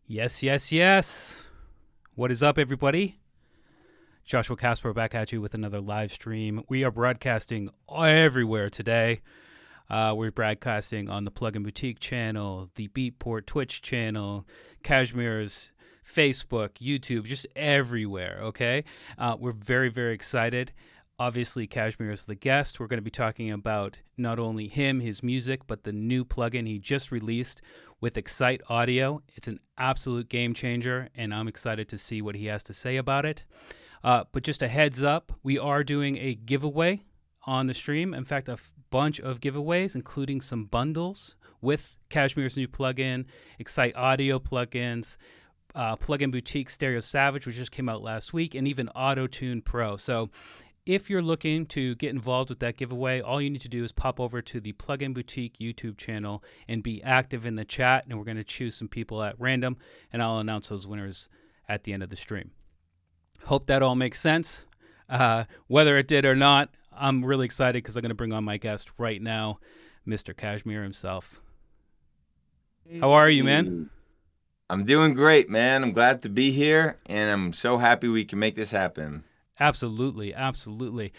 Yes, yes, yes. What is up, everybody? Joshua Casper back at you with another live stream. We are broadcasting everywhere today. We're broadcasting on the Plugin Boutique channel, the Beatport Twitch channel, Kashmir's Facebook, YouTube, just everywhere, okay? We're very, very excited. Obviously, Kashmir is the guest. We're going to be talking about not only him, his music, but the new plugin he just released with Excite Audio. It's an absolute game changer, and I'm excited to see what he has to say about it. But just a heads up, we are doing a giveaway on the stream. In fact, a bunch of giveaways, including some bundles with Kashmir's new plugin, Excite Audio plugins, Plugin Boutique Stereo Savage, which just came out last week, and even Autotune Pro. So if you're looking to get involved with that giveaway, all you need to do is pop over to the Plugin Boutique YouTube channel and be active in the chat, and we're going to choose some people at random, and I'll announce those winners at the end of the stream. Hope that all makes sense. Whether it did or not, I'm really excited because I'm going to bring on my guest right now, Mr. Kashmir himself. How are you, man? I'm doing great, man. I'm glad to be here, and I'm so happy we can make this happen. Absolutely, absolutely.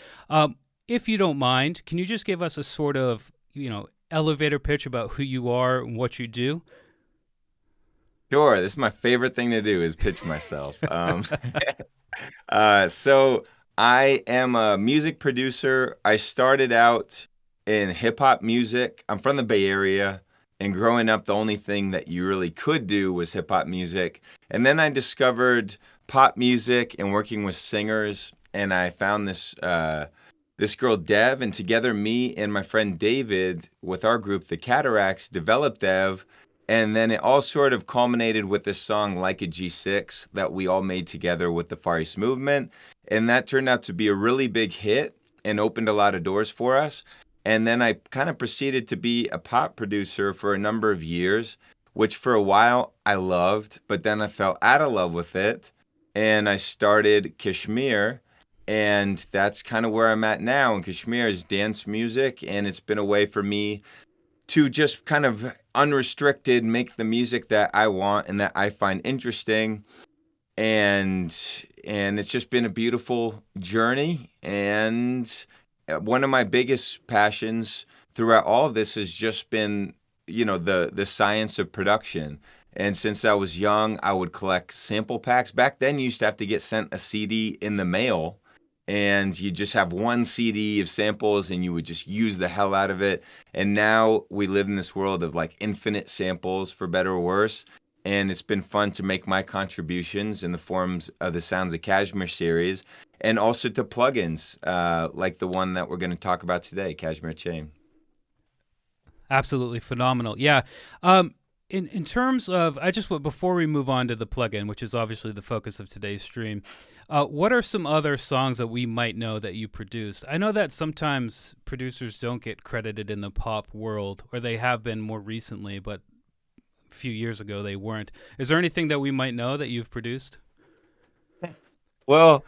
If you don't mind, can you just give us a sort of, elevator pitch about who you are and what you do? Sure. This is my favorite thing to do is pitch myself. So I am a music producer. I started out in hip hop music. I'm from the Bay Area, and growing up, the only thing that you really could do was hip hop music. And then I discovered pop music and working with singers, and I found this girl Dev, and together me and my friend David with our group the Cataracs developed Dev, and then it all sort of culminated with this song Like a G6 that we all made together with the Far East movement, and that turned out to be a really big hit and opened a lot of doors for us. And then I kind of proceeded to be a pop producer for a number of years, which for a while I loved, but then I fell out of love with it. And I started Kashmir, and that's kind of where I'm at now. And Kashmir is dance music, and it's been a way for me to just kind of unrestricted make the music that I want and that I find interesting. And it's just been a beautiful journey. And one of my biggest passions throughout all of this has just been, the science of production. And since I was young, I would collect sample packs. Back then, you used to have to get sent a CD in the mail, and you just have one CD of samples, and you would just use the hell out of it. And now we live in this world of like infinite samples, for better or worse. And it's been fun to make my contributions in the forms of the Sounds of Kashmir series, and also to plugins like the one that we're going to talk about today, KSHMR Chain. Absolutely phenomenal. Yeah. In terms of, before we move on to the plugin, which is obviously the focus of today's stream, what are some other songs that we might know that you produced? I know that sometimes producers don't get credited in the pop world, or they have been more recently, but a few years ago they weren't. Is there anything that we might know that you've produced? Well,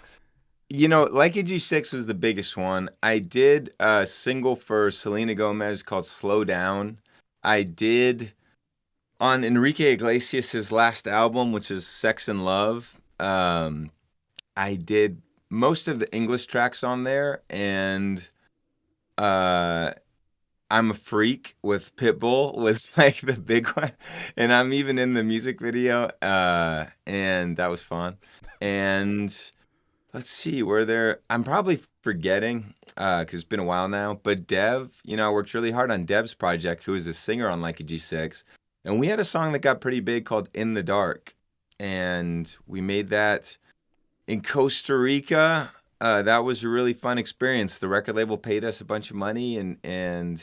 Like a G6 was the biggest one. I did a single for Selena Gomez called Slow Down. I did on Enrique Iglesias' last album, which is Sex and Love. I did most of the English tracks on there, and I'm a Freak with Pitbull was like the big one, and I'm even in the music video, and that was fun. And let's see, I'm probably forgetting, because it's been a while now, but Dev, I worked really hard on Dev's project, who is a singer on Like a G6. And we had a song that got pretty big called In the Dark. And we made that in Costa Rica. That was a really fun experience. The record label paid us a bunch of money and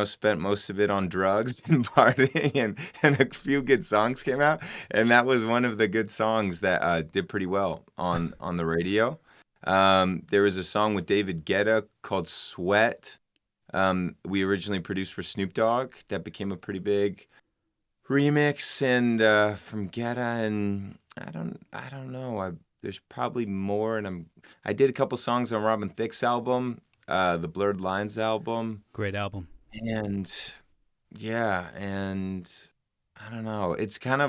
spent most of it on drugs and partying, and a few good songs came out. And that was one of the good songs that did pretty well on the radio. There was a song with David Guetta called Sweat. We originally produced for Snoop Dogg. That became a pretty big remix, and from Guetta, and I don't know. There's probably more, and I did a couple songs on Robin Thicke's album, the Blurred Lines album. Great album. And yeah, and I don't know. It's been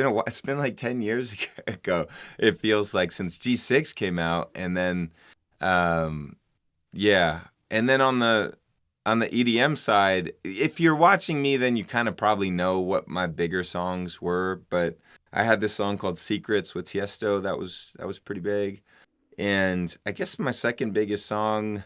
a while. It's been like 10 years ago. It feels like since G6 came out, and then, um, yeah, and then on the EDM side, if you're watching me, then you kind of probably know what my bigger songs were. But I had this song called "Secrets" with Tiesto that was pretty big, and I guess my second biggest song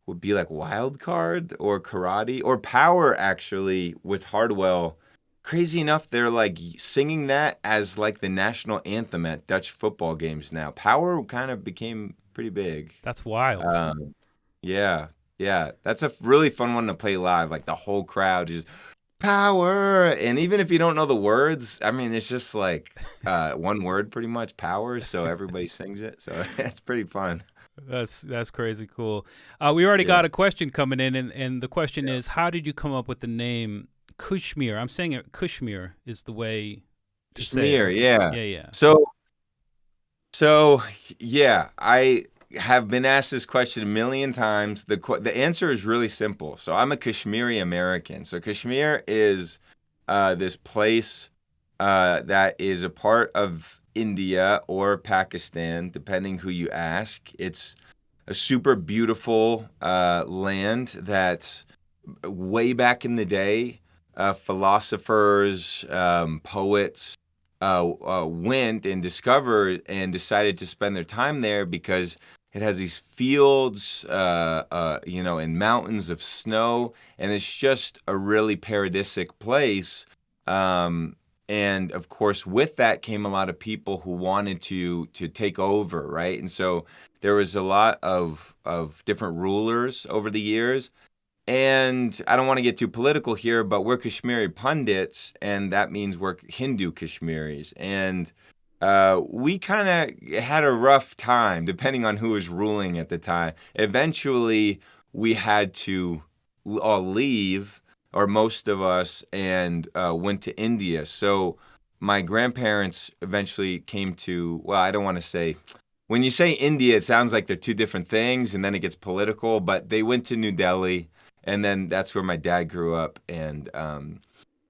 would be like Wild Card or Karate or Power, actually, with Hardwell. Crazy enough, they're like singing that as like the national anthem at Dutch football games now. Power kind of became pretty big. That's wild. Yeah, yeah. That's a really fun one to play live. Like the whole crowd just power. And even if you don't know the words, I mean, it's just like one word pretty much, power. So everybody sings it. So it's pretty fun. That's crazy cool. We already Yeah. got a question coming in, and the question is, how did you come up with the name Kashmir? I'm saying it, Kashmir is the way to say Kashmir, it. yeah. Yeah, yeah. So yeah, I have been asked this question a million times. The answer is really simple. So I'm a Kashmiri American. So Kashmir is this place that is a part of India or Pakistan, depending who you ask. It's a super beautiful land that way back in the day, philosophers, poets went and discovered and decided to spend their time there because it has these fields, and mountains of snow, and it's just a really paradisic place. And of course, with that came a lot of people who wanted to take over, right? And so there was a lot of different rulers over the years. And I don't want to get too political here, but we're Kashmiri pundits, and that means we're Hindu Kashmiris. And we kind of had a rough time, depending on who was ruling at the time. Eventually, we had to all leave, or most of us, and went to India. So my grandparents eventually came to, well, I don't want to say, when you say India, it sounds like they're two different things, and then it gets political, but they went to New Delhi. And then that's where my dad grew up, and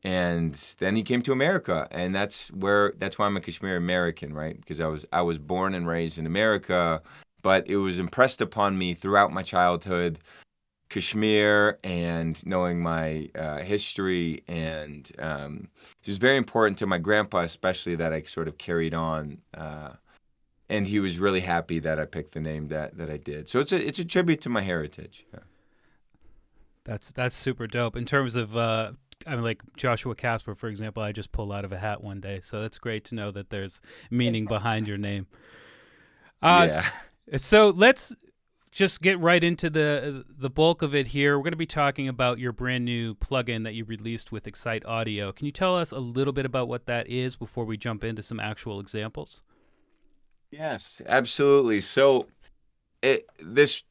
then he came to America, and that's why I'm a Kashmiri American, right? Because I was born and raised in America, but it was impressed upon me throughout my childhood, Kashmir, and knowing my history, and it was very important to my grandpa, especially, that I sort of carried on. And he was really happy that I picked the name that I did. So it's a tribute to my heritage. Yeah. That's super dope. In terms of, I mean, like Joshua Casper, for example, I just pulled out of a hat one day, so that's great to know that there's meaning behind your name. Yeah. So let's just get right into the bulk of it here. We're going to be talking about your brand new plugin that you released with Excite Audio. Can you tell us a little bit about what that is before we jump into some actual examples? Yes, absolutely. So this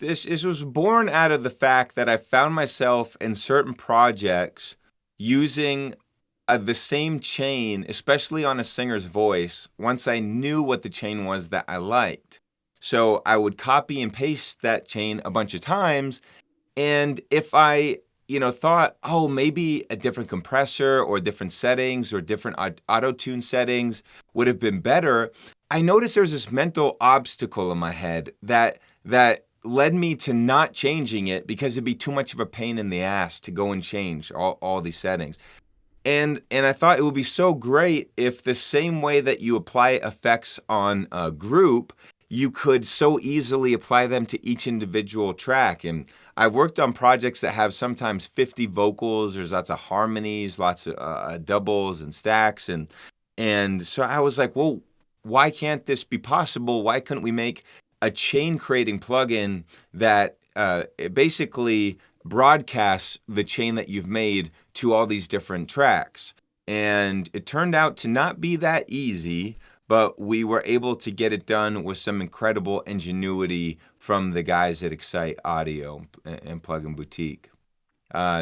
was born out of the fact that I found myself in certain projects using the same chain, especially on a singer's voice, once I knew what the chain was that I liked. So I would copy and paste that chain a bunch of times, and if I thought, oh, maybe a different compressor or different settings or different auto-tune settings would have been better, I noticed there's this mental obstacle in my head that led me to not changing it because it'd be too much of a pain in the ass to go and change all these settings. And I thought it would be so great if the same way that you apply effects on a group, you could so easily apply them to each individual track. And I've worked on projects that have sometimes 50 vocals. There's lots of harmonies, lots of doubles and stacks. And so I was like, well, why can't this be possible? Why couldn't we make a chain creating plugin that basically broadcasts the chain that you've made to all these different tracks? And it turned out to not be that easy, but we were able to get it done with some incredible ingenuity from the guys at Excite Audio and Plugin Boutique.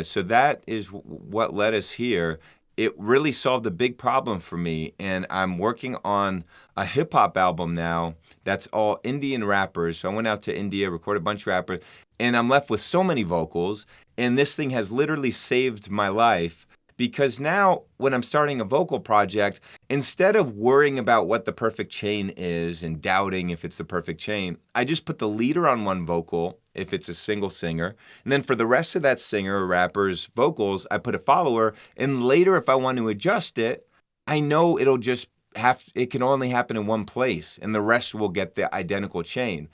So that is what led us here. It really solved a big problem for me, and I'm working on a hip-hop album now that's all Indian rappers. So I went out to India, recorded a bunch of rappers, and I'm left with so many vocals, and this thing has literally saved my life because now when I'm starting a vocal project, instead of worrying about what the perfect chain is and doubting if it's the perfect chain, I just put the leader on one vocal if it's a single singer. And then for the rest of that singer or rapper's vocals, I put a follower. And later, if I want to adjust it, I know it can only happen in one place and the rest will get the identical chain.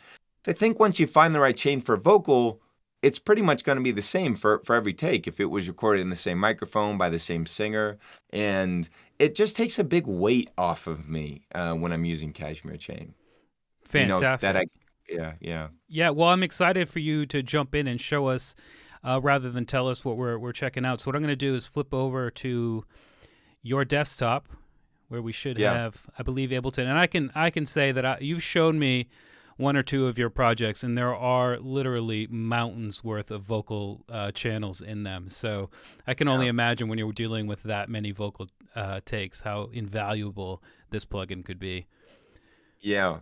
So I think once you find the right chain for vocal, it's pretty much going to be the same for every take if it was recorded in the same microphone by the same singer. And it just takes a big weight off of me when I'm using KSHMR Chain. Fantastic. Yeah. Yeah, well, I'm excited for you to jump in and show us rather than tell us what we're checking out. So what I'm going to do is flip over to your desktop where we should have, I believe, Ableton. And I can say that you've shown me one or two of your projects, and there are literally mountains worth of vocal channels in them. So I can only imagine when you're dealing with that many vocal takes, how invaluable this plugin could be. Yeah.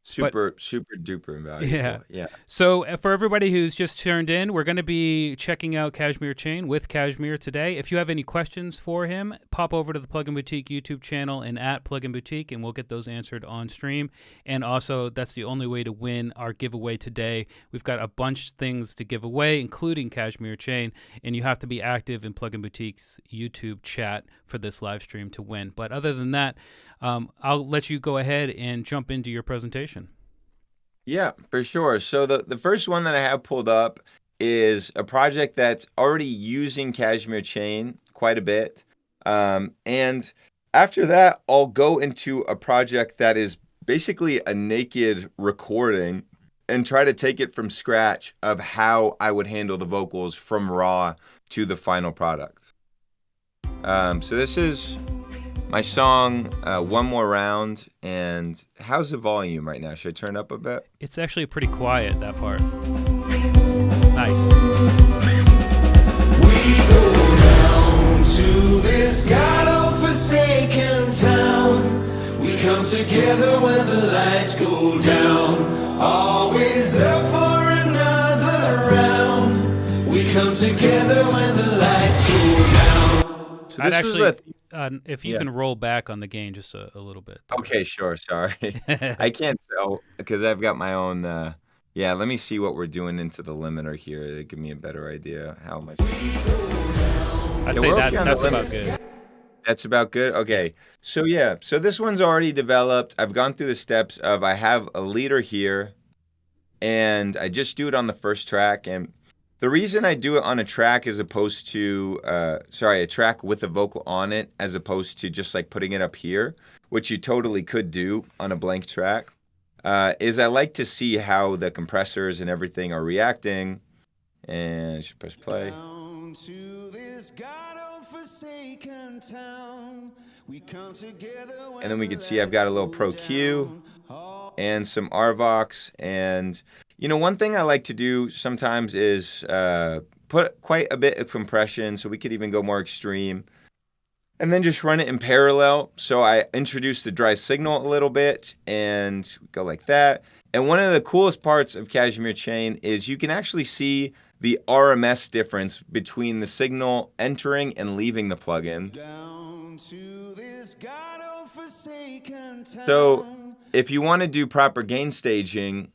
Super duper invaluable. Yeah. So for everybody who's just turned in, we're going to be checking out KSHMR Chain with Kashmir today. If you have any questions for him, pop over to the Plugin Boutique YouTube channel and at Plugin Boutique, and we'll get those answered on stream. And also, that's the only way to win our giveaway today. We've got a bunch of things to give away, including KSHMR Chain, and you have to be active in Plugin Boutique's YouTube chat for this live stream to win. But other than that, I'll let you go ahead and jump into your presentation. Yeah, for sure. So the first one that I have pulled up is a project that's already using KSHMR Chain quite a bit. And after that, I'll go into a project that is basically a naked recording and try to take it from scratch of how I would handle the vocals from raw to the final product. So this is my song, One More Round. And how's the volume right now? Should I turn it up a bit? It's actually pretty quiet, that part. Nice. We go down to this God-forsaken town. We come together when the lights go down. Always up for another round. We come together when the lights go down. So this was if you can roll back on the gain just a little bit. Okay, sure. Sorry. I can't tell because I've got my own. Let me see what we're doing into the limiter here to give me a better idea how much. I'd say that's about good. That's about good? Okay. So this one's already developed. I've gone through the steps of I have a leader here, and I just do it on the first track. And the reason I do it on a track as opposed to, a track with a vocal on it, as opposed to just like putting it up here, which you totally could do on a blank track, is I like to see how the compressors and everything are reacting. And I should press play. And then we can see I've got a little Pro Q and some RVox. And, one thing I like to do sometimes is put quite a bit of compression, so we could even go more extreme. And then just run it in parallel. So I introduce the dry signal a little bit and go like that. And one of the coolest parts of KSHMR Chain is you can actually see the RMS difference between the signal entering and leaving the plugin. So if you want to do proper gain staging,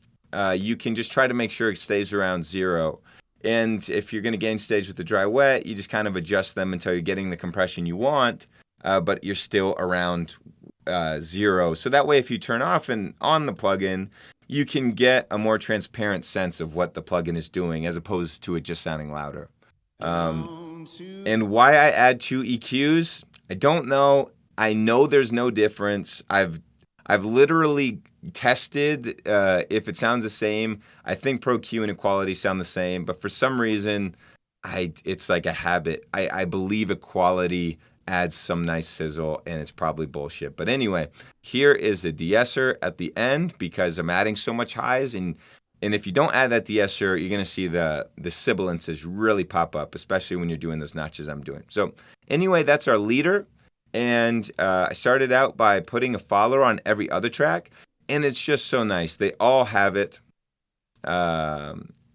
you can just try to make sure it stays around 0. And if you're going to gain stage with the dry wet, you just kind of adjust them until you're getting the compression you want, but you're still around 0. So that way, if you turn off and on the plugin, you can get a more transparent sense of what the plugin is doing as opposed to it just sounding louder. And why I add 2 EQs, I don't know. I know there's no difference. I've literally tested if it sounds the same. I think Pro Q and Equality sound the same, but for some reason, it's like a habit. I believe Equality adds some nice sizzle, and it's probably bullshit. But anyway, here is a de-esser at the end because I'm adding so much highs, and if you don't add that de-esser, you're going to see the sibilances really pop up, especially when you're doing those notches I'm doing. So anyway, that's our leader. And I started out by putting a follower on every other track, and it's just so nice. They all have it.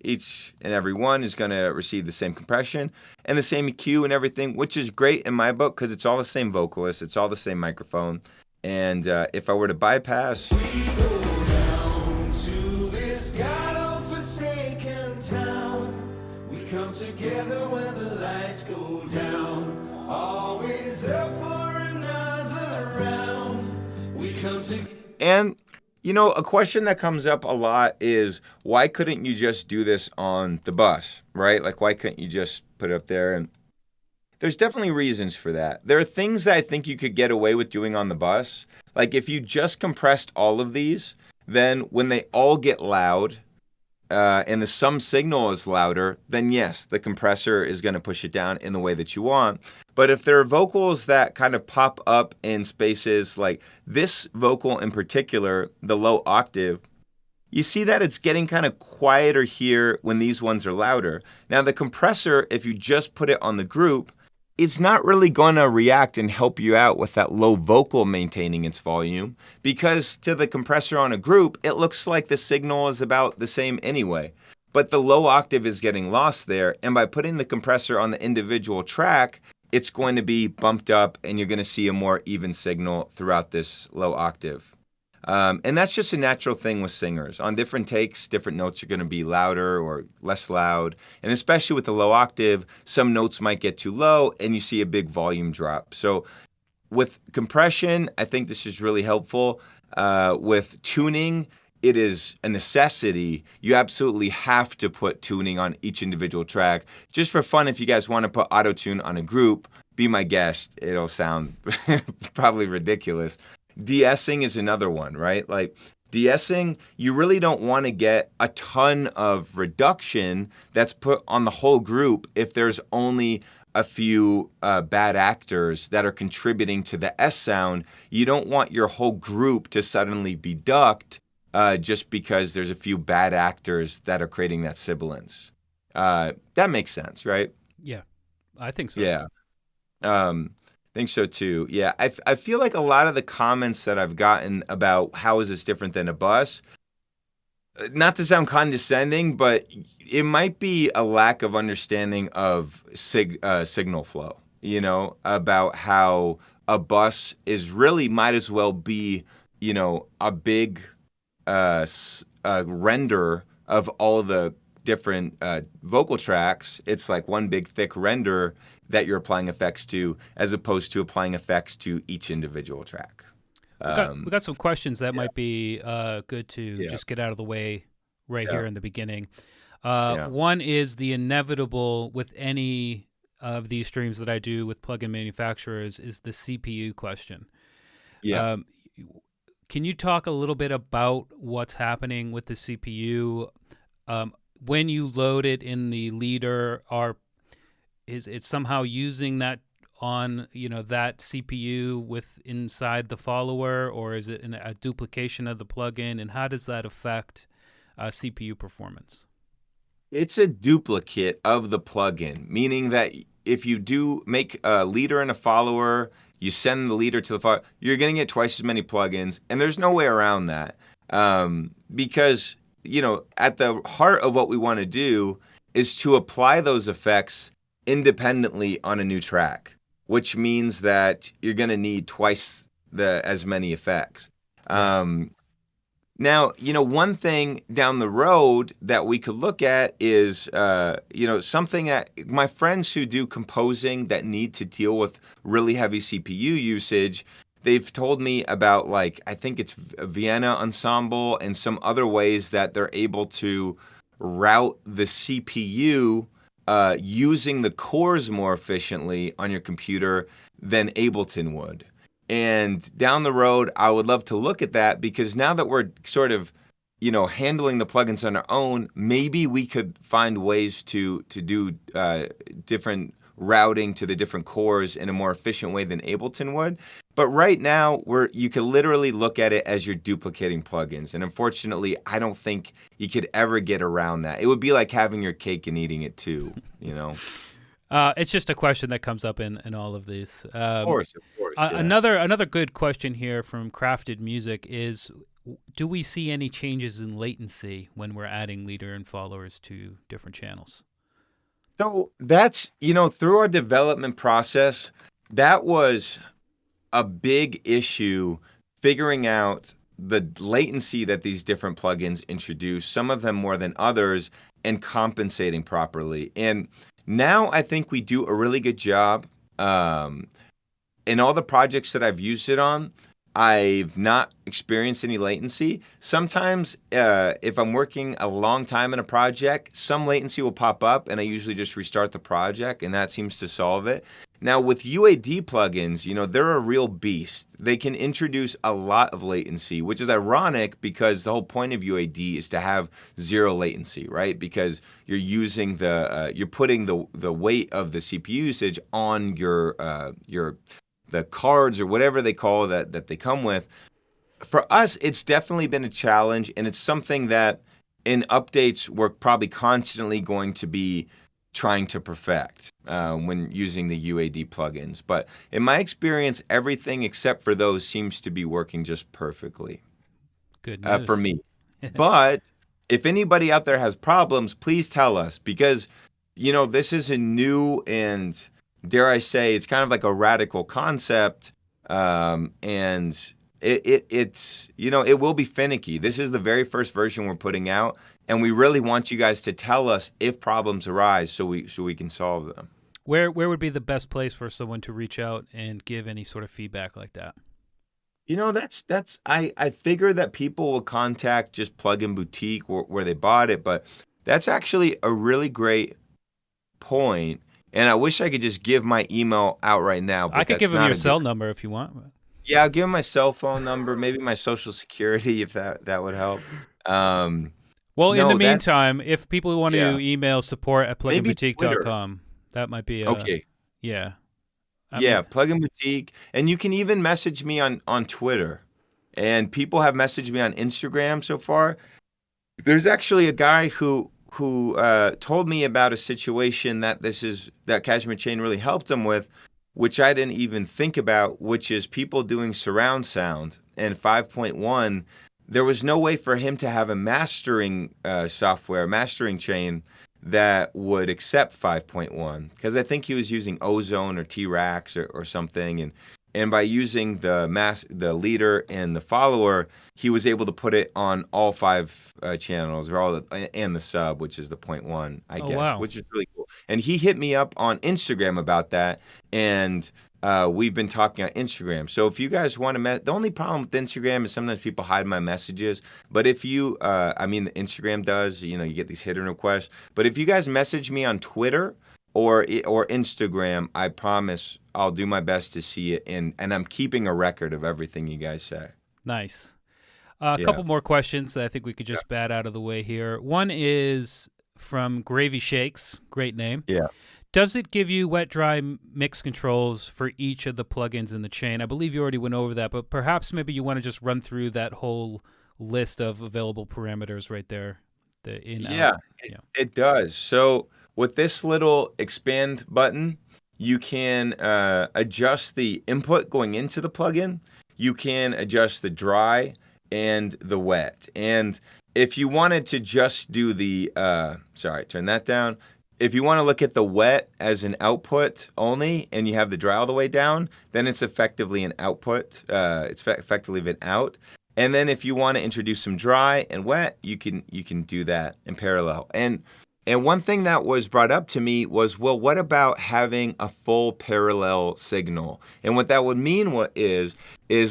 each and every one is going to receive the same compression and the same EQ and everything, which is great in my book because it's all the same vocalist, it's all the same microphone. And if I were to bypass, We go down to this God-forsaken town. We come together when the lights go down. Always up for another round. We come together. and you know, a question that comes up a lot is, why couldn't you just do this on the bus, right? Like, why couldn't you just put it up there? And there's definitely reasons for that. There are things that I think you could get away with doing on the bus. Like, if you just compressed all of these, then when they all get loud and the sum signal is louder, then yes, the compressor is going to push it down in the way that you want. But if there are vocals that kind of pop up in spaces like this vocal in particular, the low octave, you see that it's getting kind of quieter here when these ones are louder. Now the compressor, if you just put it on the group, it's not really going to react and help you out with that low vocal maintaining its volume, because to the compressor on a group, it looks like the signal is about the same anyway. But the low octave is getting lost there, and by putting the compressor on the individual track, it's going to be bumped up and you're going to see a more even signal throughout this low octave. And that's just a natural thing with singers. On different takes, different notes are going to be louder or less loud. And especially with the low octave, some notes might get too low and you see a big volume drop. So with compression, I think this is really helpful. With tuning, it is a necessity. You absolutely have to put tuning on each individual track. Just for fun, if you guys want to put Autotune on a group, be my guest. It'll sound probably ridiculous. De-essing is another one, right? Like de-essing, you really don't want to get a ton of reduction that's put on the whole group if there's only a few bad actors that are contributing to the S sound. You don't want your whole group to suddenly be ducked just because there's a few bad actors that are creating that sibilance. That makes sense, right? Yeah, I think so. Yeah. Think so too. Yeah, I feel like a lot of the comments that I've gotten about how is this different than a bus, not to sound condescending, but it might be a lack of understanding of signal flow, you know, about how a bus is really might as well be, you know, a big render of all the different vocal tracks. It's like one big thick render that you're applying effects to, as opposed to applying effects to each individual track. We got some questions that might be good to just get out of the way right here in the beginning. One is the inevitable with any of these streams that I do with plugin manufacturers is the CPU question. Yeah. Can you talk a little bit about what's happening with the CPU? When you load it in the leader, is it somehow using that on, you know, that CPU with inside the follower, or is it a duplication of the plugin, and how does that affect CPU performance? It's a duplicate of the plugin, meaning that if you do make a leader and a follower, you send the leader to the follower, you're going to get twice as many plugins, and there's no way around that. Because, you know, at the heart of what we want to do is to apply those effects independently on a new track, which means that you're going to need twice as many effects. Now, you know, one thing down the road that we could look at is, you know, something that my friends who do composing that need to deal with really heavy CPU usage, they've told me about, like, I think it's Vienna Ensemble and some other ways that they're able to route the CPU using the cores more efficiently on your computer than Ableton would. And down the road, I would love to look at that, because now that we're sort of, you know, handling the plugins on our own, maybe we could find ways to do different routing to the different cores in a more efficient way than Ableton would. But right now, you could literally look at it as you're duplicating plugins. And unfortunately, I don't think you could ever get around that. It would be like having your cake and eating it too, you know? It's just a question that comes up in all of these. Of course. Yeah. Another good question here from Crafted Music is, do we see any changes in latency when we're adding leader and followers to different channels? So that's, through our development process, that was a big issue figuring out the latency that these different plugins introduce, some of them more than others, and compensating properly. And now I think we do a really good job. In all the projects that I've used it on, I've not experienced any latency. Sometimes if I'm working a long time in a project, some latency will pop up and I usually just restart the project and that seems to solve it. Now with UAD plugins, they're a real beast. They can introduce a lot of latency, which is ironic because the whole point of UAD is to have zero latency, right? Because you're using you're putting the weight of the CPU usage on the cards or whatever they call that they come with. For us, it's definitely been a challenge, and it's something that in updates we're probably constantly going to be trying to perfect when using the UAD plugins. But in my experience, everything except for those seems to be working just perfectly. Good news. For me. But if anybody out there has problems, please tell us, because this is a new and, dare I say, it's kind of like a radical concept, and it's it will be finicky. This is the very first version we're putting out, and we really want you guys to tell us if problems arise so we can solve them. Where would be the best place for someone to reach out and give any sort of feedback like that? That's I figure that people will contact just Plugin Boutique where they bought it, but that's actually a really great point. And I wish I could just give my email out right now. But I could give them your cell number if you want. Yeah, I'll give them my cell phone number, maybe my social security if that would help. Well, in the meantime, if people want to email support@pluginboutique.com, that might be okay. Yeah. Plugin Boutique. And you can even message me on Twitter. And people have messaged me on Instagram so far. There's actually a guy who told me about a situation that KSHMR Chain really helped him with, which I didn't even think about, which is people doing surround sound. And 5.1, there was no way for him to have a mastering software, mastering chain that would accept 5.1, because I think he was using Ozone or T-Rax or something, and by using the leader and the follower, he was able to put it on all 5 channels, and the sub, which is the 0.1, I guess, wow. Which is really cool. And he hit me up on Instagram about that, and we've been talking on Instagram. So if you guys want to, the only problem with Instagram is sometimes people hide my messages. But if you, Instagram does, you get these hidden requests. But if you guys message me on Twitter or Instagram, I promise I'll do my best to see it, and I'm keeping a record of everything you guys say. Nice. A couple more questions that I think we could just bat out of the way here. One is from Gravy Shakes. Great name. Yeah. Does it give you wet-dry mix controls for each of the plugins in the chain? I believe you already went over that, but perhaps maybe you want to just run through that whole list of available parameters right there. It does. So with this little expand button, you can adjust the input going into the plugin. You can adjust the dry and the wet. And if you wanted to just do the, turn that down. If you want to look at the wet as an output only and you have the dry all the way down, then it's effectively an output. It's effectively an out. And then if you want to introduce some dry and wet, you can do that in parallel. And one thing that was brought up to me was, well, what about having a full parallel signal? And what that would mean is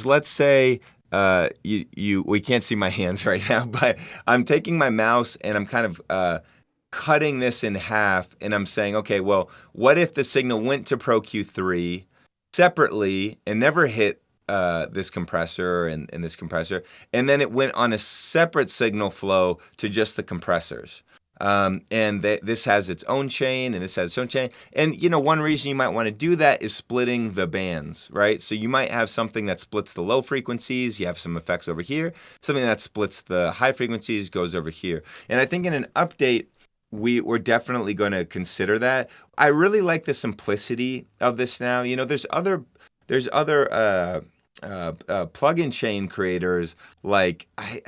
let's say we can't see my hands right now, but I'm taking my mouse and I'm kind of cutting this in half, and I'm saying, okay, well, what if the signal went to Pro Q3 separately and never hit this compressor and this compressor, and then it went on a separate signal flow to just the compressors. This has its own chain, and this has its own chain. And, one reason you might want to do that is splitting the bands, right? So you might have something that splits the low frequencies. You have some effects over here. Something that splits the high frequencies goes over here. And I think in an update, we're definitely going to consider that. I really like the simplicity of this now. There's other plugin chain creators, like I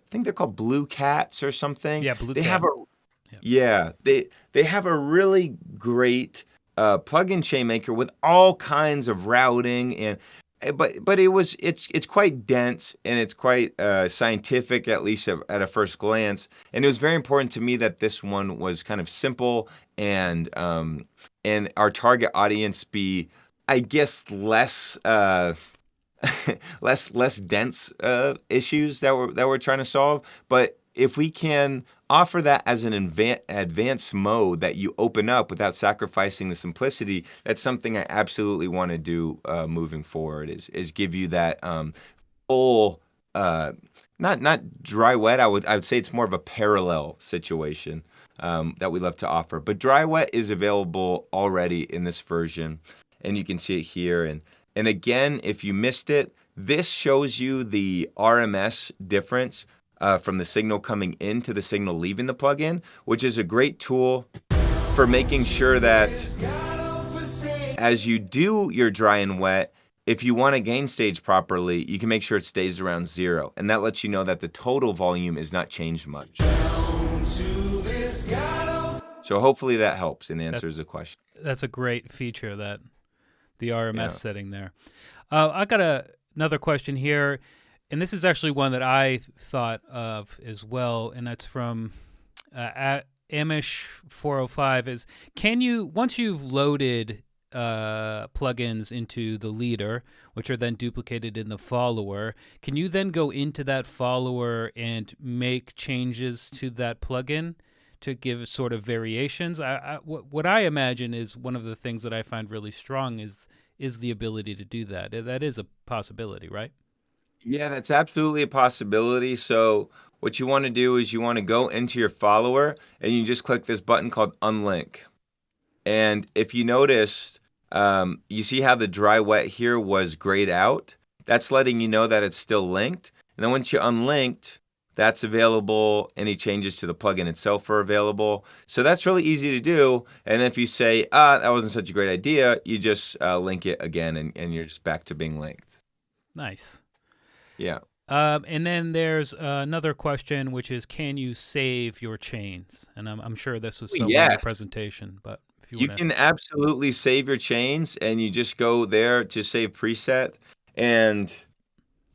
think they're called Blue Cats or something. Yeah, Blue They Cat. have a yeah, they have a really great plugin chain maker with all kinds of routing and but it's quite dense and it's quite scientific, at least at a first glance. And it was very important to me that this one was kind of simple and our target audience be, I guess, less less dense issues that we're trying to solve. But if we can offer that as an advanced mode that you open up without sacrificing the simplicity, that's something I absolutely want to do moving forward. Is give you that full, not dry wet. I would say it's more of a parallel situation that we love to offer. But dry wet is available already in this version, and you can see it here. And again, if you missed it, this shows you the RMS difference from the signal coming in to the signal leaving the plugin, which is a great tool for making sure that as you do your dry and wet, if you want to gain stage properly, you can make sure it stays around 0. And that lets you know that the total volume is not changed much. So hopefully that helps and answers the question. That's a great feature, that the RMS setting there. I got another question here, and this is actually one that I thought of as well, and that's from Amish 405. Is can you, once you've loaded plugins into the leader, which are then duplicated in the follower, can you then go into that follower and make changes to that plugin to give sort of variations? What I imagine is one of the things that I find really strong is the ability to do that. That is a possibility, right? Yeah, that's absolutely a possibility. So what you want to do is you want to go into your follower and you just click this button called unlink. And if you notice, you see how the dry wet here was grayed out? That's letting you know that it's still linked. And then once you unlinked, that's available. Any changes to the plugin itself are available. So that's really easy to do. And if you say, that wasn't such a great idea, you just link it again and you're just back to being linked. Nice. Yeah. And then there's another question, which is, can you save your chains? And I'm sure this was somewhere in the presentation, but if you want to... can absolutely save your chains, and you just go there to save preset. And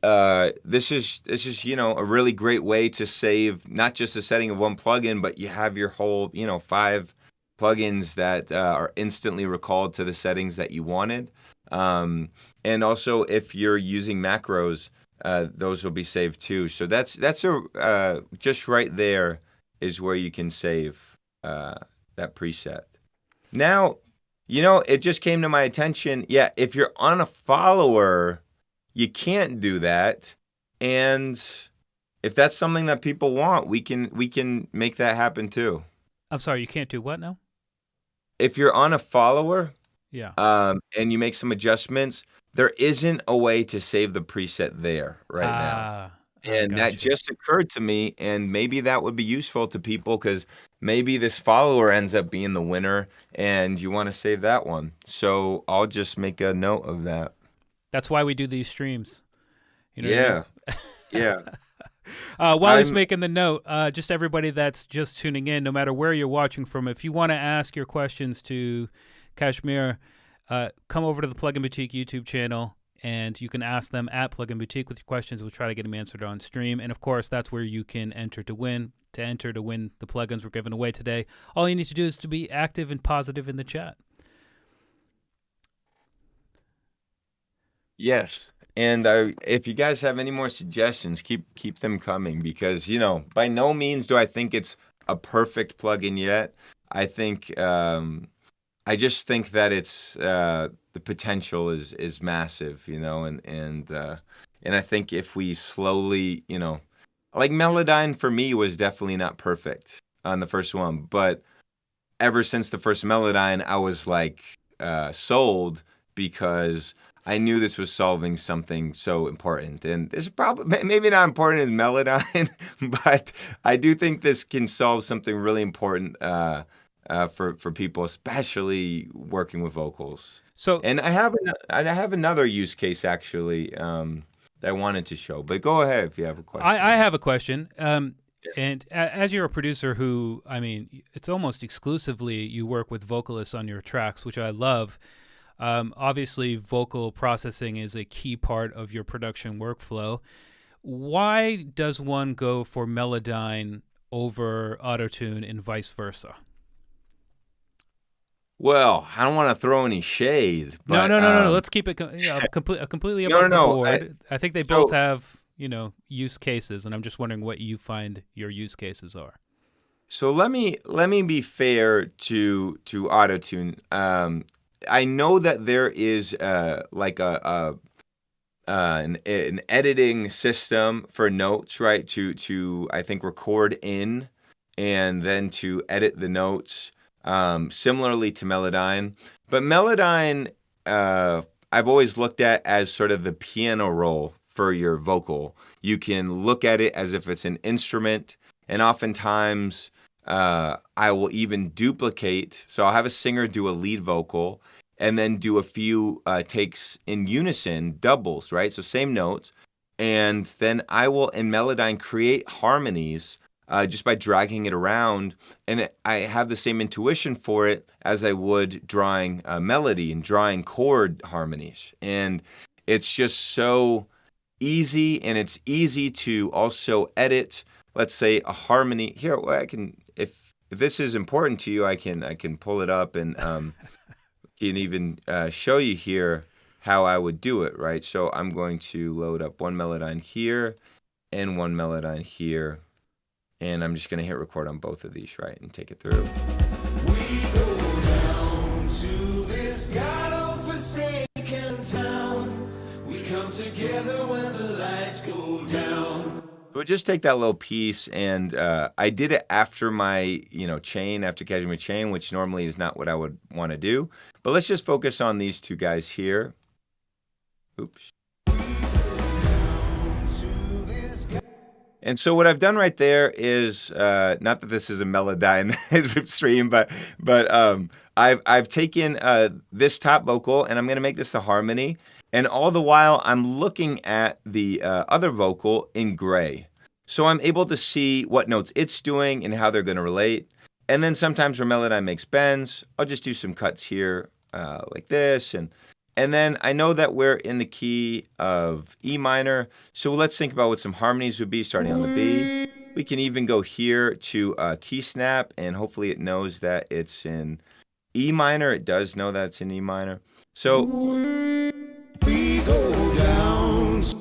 this is a really great way to save not just the setting of one plugin, but you have your whole 5 plugins that are instantly recalled to the settings that you wanted. And also, if you're using macros, those will be saved too. So that's just right there is where you can save that preset. Now, it just came to my attention. Yeah, if you're on a follower, you can't do that. And if that's something that people want, we can make that happen too. I'm sorry, you can't do what now? If you're on a follower, yeah, and you make some adjustments, there isn't a way to save the preset there right now. And that just occurred to me, and maybe that would be useful to people because maybe this follower ends up being the winner and you want to save that one. So I'll just make a note of that. That's why we do these streams. Yeah. Yeah. While he's making the note, just everybody that's just tuning in, no matter where you're watching from, if you want to ask your questions to Kashmir, come over to the Plugin Boutique YouTube channel, and you can ask them at Plugin Boutique with your questions. We'll try to get them answered on stream. And, of course, that's where you can enter to win. To enter to win the plugins we're giving away today, all you need to do is to be active and positive in the chat. Yes. And if you guys have any more suggestions, keep them coming because, by no means do I think it's a perfect plugin yet. I think I just think that it's the potential is massive, and I think if we slowly, like Melodyne for me was definitely not perfect on the first one, but ever since the first Melodyne, I was like sold because I knew this was solving something so important. And this is probably maybe not important as Melodyne, but I do think this can solve something really important for people, especially working with vocals. So And I have another use case actually that I wanted to show. But go ahead if you have a question. I have a question. And as you're a producer who, I mean, it's almost exclusively you work with vocalists on your tracks, which I love. Obviously, vocal processing is a key part of your production workflow. Why does one go for Melodyne over Autotune and vice versa? Well, I don't want to throw any shade. But, No. Let's keep it completely above the board. I think they both have, use cases, and I'm just wondering what you find your use cases are. So let me be fair to Autotune. I know that there is like an editing system for notes, right? To I think record in and then to edit the notes, similarly to Melodyne. But Melodyne, I've always looked at as sort of the piano roll for your vocal. You can look at it as if it's an instrument, and oftentimes I will even duplicate. So I'll have a singer do a lead vocal and then do a few takes in unison, doubles, right? So same notes. And then I will, in Melodyne, create harmonies just by dragging it around. And I have the same intuition for it as I would drawing a melody and drawing chord harmonies. And it's just so easy, and it's easy to also edit, let's say, a harmony. Here, I can, if this is important to you, I can pull it up and can even show you here how I would do it, right? So I'm going to load up one Melodyne here and one Melodyne here, and I'm just going to hit record on both of these, right, and take it through. We go down to this God-forsaken town. We come together when the lights go down. So just take that little piece, and I did it after my, chain, after KSHMR Chain, which normally is not what I would want to do. But let's just focus on these two guys here. Oops. And so what I've done right there is, not that this is a Melodyne stream, but I've taken this top vocal, and I'm going to make this the harmony. And all the while, I'm looking at the other vocal in gray. So I'm able to see what notes it's doing and how they're going to relate. And then sometimes where Melodyne makes bends, I'll just do some cuts here like this. And then I know that we're in the key of E minor. So let's think about what some harmonies would be starting on the B. We can even go here to key snap, and hopefully it knows that it's in E minor. It does know that it's in E minor. So we go down to,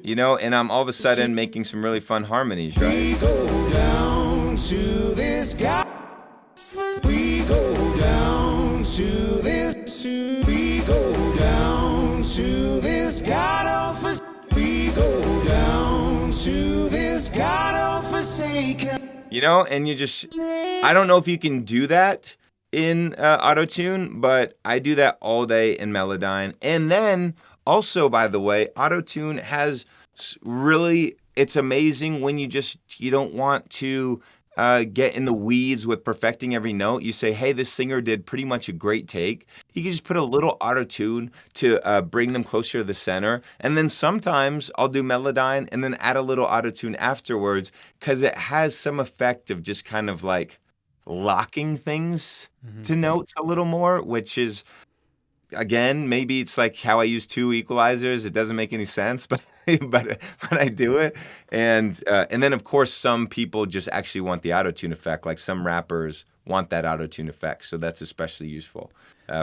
and I'm all of a sudden making some really fun harmonies, right? we go down to this guy. We go down to this. We go down to this God. We go down to this God-forsaken. And you just, I don't know if you can do that in Autotune, but I do that all day in Melodyne. And then also, by the way, Autotune has really, it's amazing when you don't want to get in the weeds with perfecting every note. You say, hey, this singer did pretty much a great take. You can just put a little Autotune to bring them closer to the center. And then sometimes I'll do Melodyne and then add a little Autotune afterwards, because it has some effect of just kind of like locking things to notes a little more, which is, again, maybe it's like how I use two equalizers. It doesn't make any sense, but I do it. And then of course some people just actually want the Autotune effect. Like some rappers want that Autotune effect, so that's especially useful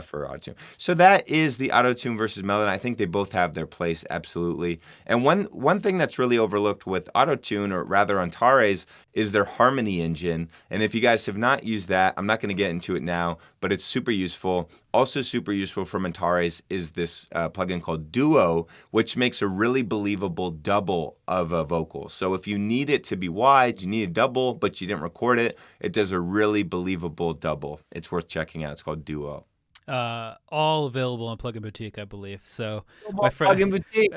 for Autotune. So that is the Autotune versus Melodyne. I think they both have their place, absolutely. And one thing that's really overlooked with Autotune, or rather Antares, is their harmony engine. And if you guys have not used that, I'm not going to get into it now, but it's super useful. Also super useful from Antares is this plugin called Duo, which makes a really believable double of a vocal. So if you need it to be wide, you need a double, but you didn't record it, it does a really believable double. It's worth checking out. It's called Duo. All available on Plugin Boutique, I believe. So, Plugin Boutique.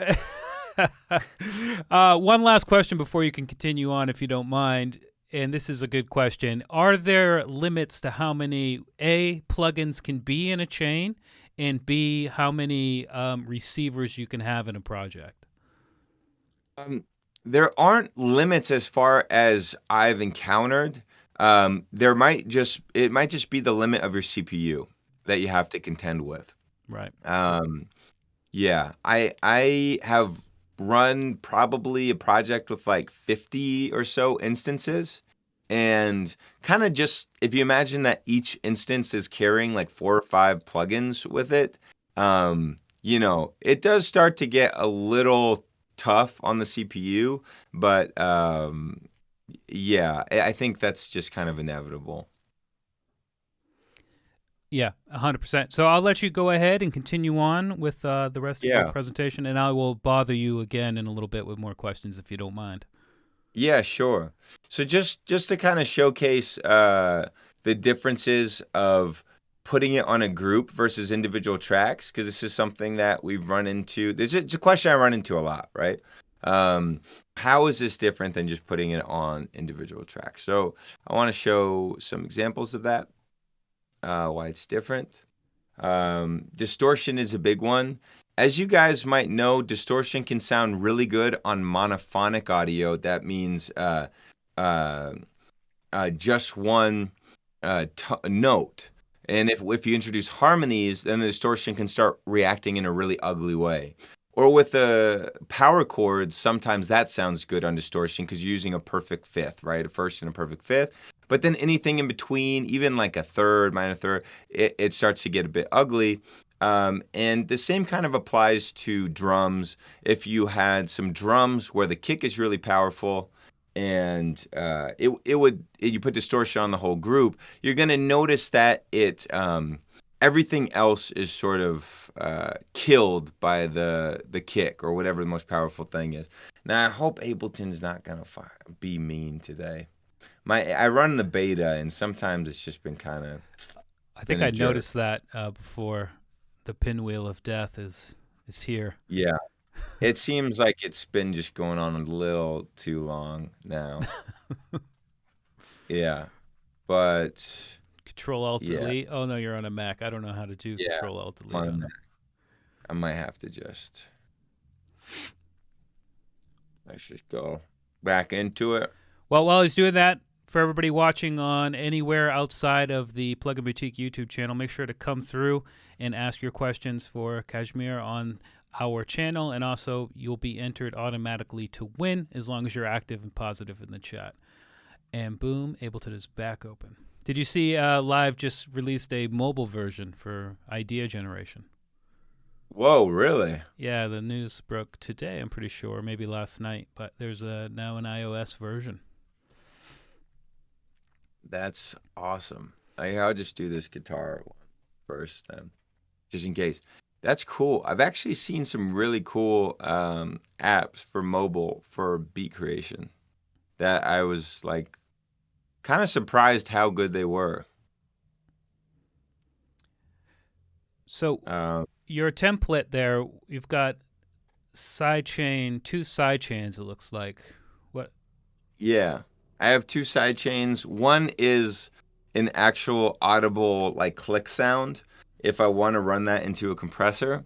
One last question before you can continue on, if you don't mind. and this is a good question, are there limits to how many A, plugins can be in a chain, and B, how many receivers you can have in a project? There aren't limits as far as I've encountered. It might just be the limit of your CPU that you have to contend with. Right. Yeah, I have run probably a project with like 50 or so instances, and kind of just if you imagine that each instance is carrying like 4 or 5 plugins with it, it does start to get a little tough on the CPU, but yeah, I think that's just kind of inevitable. Yeah, 100%. So I'll let you go ahead and continue on with the rest of your presentation, and I will bother you again in a little bit with more questions if you don't mind. Yeah, sure. So just to kind of showcase the differences of putting it on a group versus individual tracks, because this is something that we've run into. It's a question I run into a lot, right? How is this different than just putting it on individual tracks? So I want to show some examples of that. Why it's different. Distortion is a big one. As you guys might know, distortion can sound really good on monophonic audio. That means just one note. And if you introduce harmonies, then the distortion can start reacting in a really ugly way. Or with the power chords, sometimes that sounds good on distortion because you're using a perfect fifth, right? A first and a perfect fifth. But then anything in between, even like a third, minor third, it starts to get a bit ugly. And the same kind of applies to drums. If you had some drums where the kick is really powerful and you put distortion on the whole group, you're going to notice that everything else is sort of killed by the kick or whatever the most powerful thing is. Now, I hope Ableton's not going to be mean today. I run the beta, and sometimes it's just been kind of. I think I noticed that before. The pinwheel of death is here. Yeah, it seems like it's been just going on a little too long now. Yeah, but Control Alt Delete. Oh no, you're on a Mac. I don't know how to do Control Alt Delete on that. I might have to just. Let's just go back into it. Well, while he's doing that, for everybody watching on anywhere outside of the Plugin Boutique YouTube channel, make sure to come through and ask your questions for Kashmir on our channel, and also you'll be entered automatically to win as long as you're active and positive in the chat. And boom, Ableton is back open. Did you see Live just released a mobile version for idea generation? Whoa, really? Yeah, the news broke today, I'm pretty sure, maybe last night, but there's now an iOS version. That's awesome. I'll just do this guitar one first then, just in case. That's cool. I've actually seen some really cool apps for mobile for beat creation that I was like kind of surprised how good they were. So your template there, you've got sidechain, 2 sidechains it looks like. What? Yeah. I have 2 side chains. One is an actual audible like click sound if I want to run that into a compressor.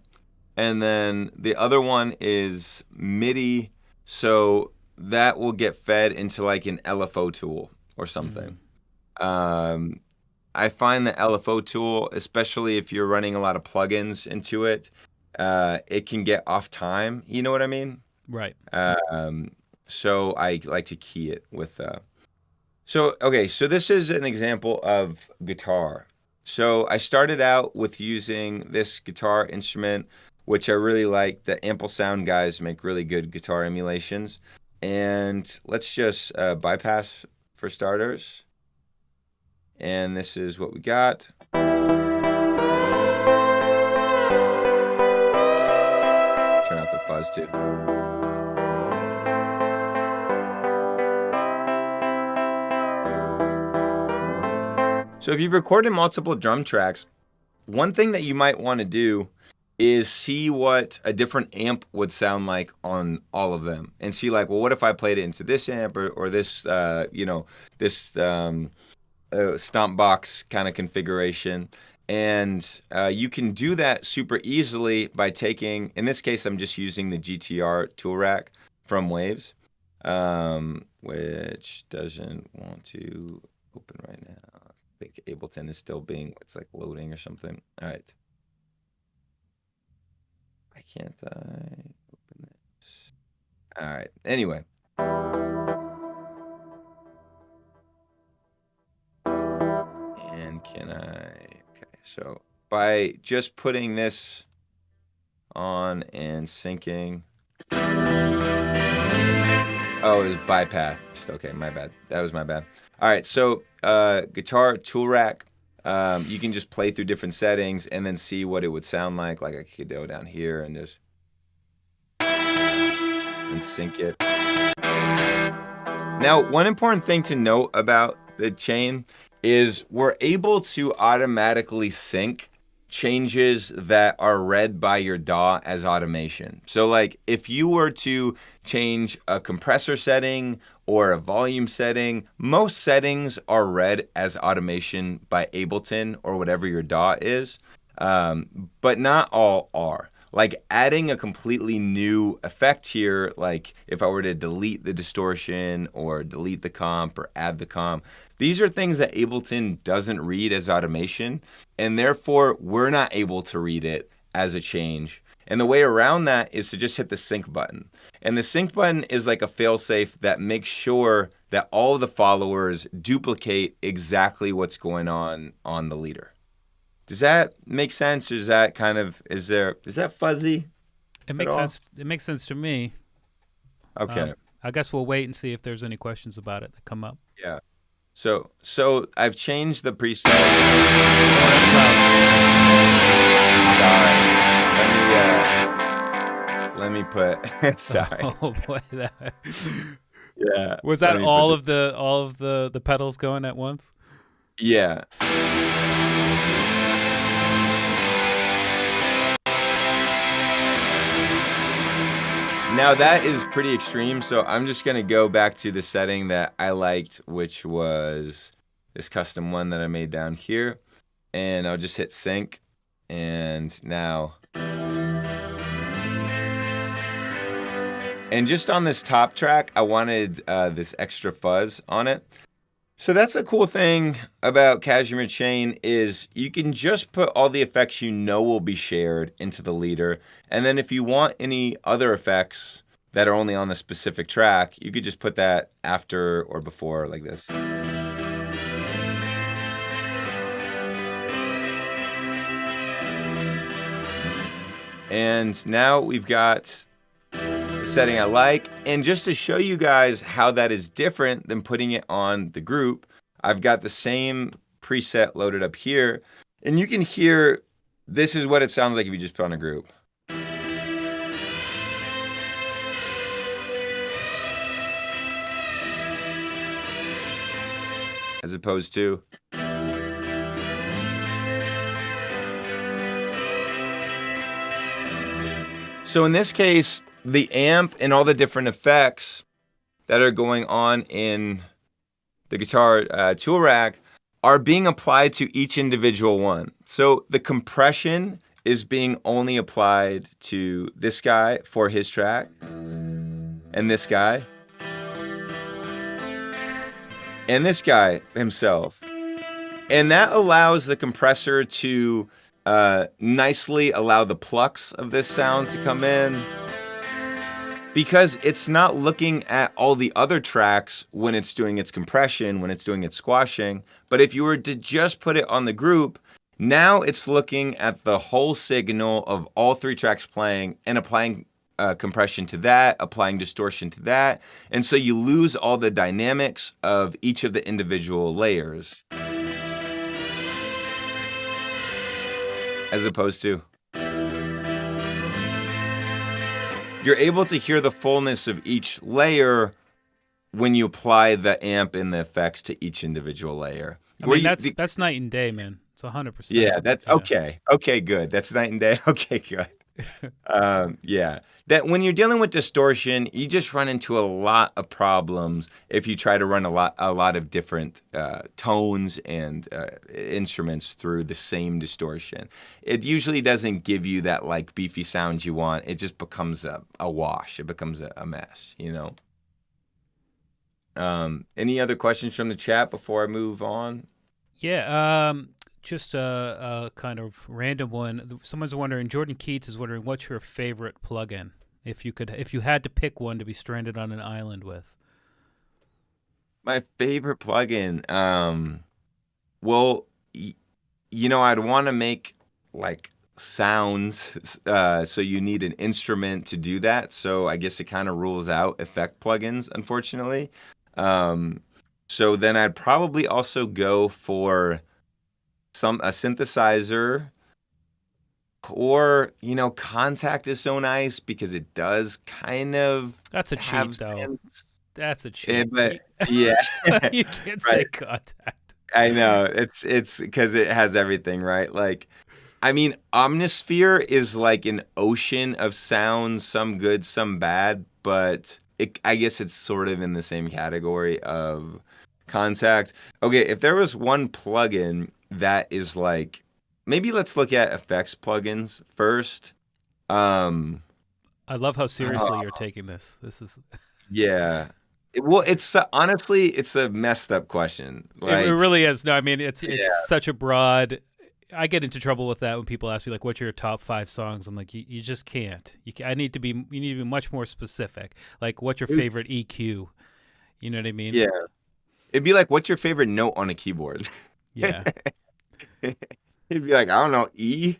And then the other one is MIDI, so that will get fed into like an LFO tool or something. I find the LFO tool, especially if you're running a lot of plugins into it, it can get off time. You know what I mean? Right. So I like to key it with. So this is an example of guitar. So I started out with using this guitar instrument, which I really like. The Ample Sound guys make really good guitar emulations. And let's just bypass for starters. And this is what we got. Turn off the fuzz too. So if you've recorded multiple drum tracks, one thing that you might want to do is see what a different amp would sound like on all of them, and see like, well, what if I played it into this amp or this, this stomp box kind of configuration. And you can do that super easily by taking, in this case, I'm just using the GTR tool rack from Waves, which doesn't want to open right now. I think Ableton is still being, it's like loading or something. All right. Why can't I open this? All right. Anyway. And can I? Okay. So by just putting this on and syncing. Oh, it was bypassed. Okay, my bad. That was my bad. All right. So guitar tool rack. You can just play through different settings and then see what it would sound like. Like I could go down here and just and sync it. Now, one important thing to note about the chain is we're able to automatically sync changes that are read by your DAW as automation. So like if you were to change a compressor setting or a volume setting, most settings are read as automation by Ableton or whatever your DAW is, but not all are. Like adding a completely new effect here, like if I were to delete the distortion or delete the comp or add the comp, these are things that Ableton doesn't read as automation, and therefore we're not able to read it as a change. And the way around that is to just hit the sync button. And the sync button is like a failsafe that makes sure that all of the followers duplicate exactly what's going on the leader. Does that make sense? Or is that kind of, is that fuzzy? It makes sense. It makes sense to me. Okay. I guess we'll wait and see if there's any questions about it that come up. Yeah. So I've changed the preset. Sorry. Let me put. Sorry. Oh boy. Yeah. Was that all of the pedals going at once? Yeah. Now that is pretty extreme, so I'm just going to go back to the setting that I liked, which was this custom one that I made down here. And I'll just hit sync. And now... And just on this top track, I wanted this extra fuzz on it. So that's a cool thing about KSHMR Chain is you can just put all the effects you know will be shared into the leader. And then if you want any other effects that are only on a specific track, you could just put that after or before like this. And now we've got the setting I like. And just to show you guys how that is different than putting it on the group, I've got the same preset loaded up here. And you can hear this is what it sounds like if you just put on a group. As opposed to... So in this case, the amp and all the different effects that are going on in the guitar tool rack are being applied to each individual one. So the compression is being only applied to this guy for his track, and this guy, and this guy himself. And that allows the compressor to nicely allow the plucks of this sound to come in, because it's not looking at all the other tracks when it's doing its compression, when it's doing its squashing. But if you were to just put it on the group, now it's looking at the whole signal of all three tracks playing and applying compression to that, applying distortion to that. And so you lose all the dynamics of each of the individual layers. As opposed to... You're able to hear the fullness of each layer when you apply the amp and the effects to each individual layer. I mean, that's night and day, man. It's 100%. Yeah, that's Yeah. okay. Okay, good. That's night and day. Okay, good. Yeah. That when you're dealing with distortion, you just run into a lot of problems if you try to run a lot of different tones and instruments through the same distortion. It usually doesn't give you that like beefy sound you want. It just becomes a wash. It becomes a mess, you know. Any other questions from the chat before I move on? Yeah, just a kind of random one. Someone's wondering. Jordan Keats is wondering, what's your favorite plugin? If you had to pick one to be stranded on an island with. My favorite plugin. Well, I'd want to make like sounds, so you need an instrument to do that. So I guess it kind of rules out effect plugins, unfortunately. So then I'd probably also go for a synthesizer, or Contact is so nice because it does kind of That's a cheat, have though. synths. That's a cheat. But yeah, You can't say right. contact. I know it's because it has everything, right? Like, I mean, Omnisphere is like an ocean of sounds, some good, some bad, but I guess it's sort of in the same category of Contact. Okay, if there was one plugin that is like, maybe let's look at effects plugins first. Um, I love how seriously uh, you're taking this. This is. yeah. Well, it's honestly, it's a messed up question. It Like, really is. No, I mean it's yeah. such a broad. I get into trouble with that when people ask me like, "What's your top 5 songs?" I'm like, you just can't. I need to be. You need to be much more specific. Like, what's your favorite EQ? You know what I mean? Yeah. It'd be like, what's your favorite note on a keyboard? Yeah. He'd be like, I don't know, E?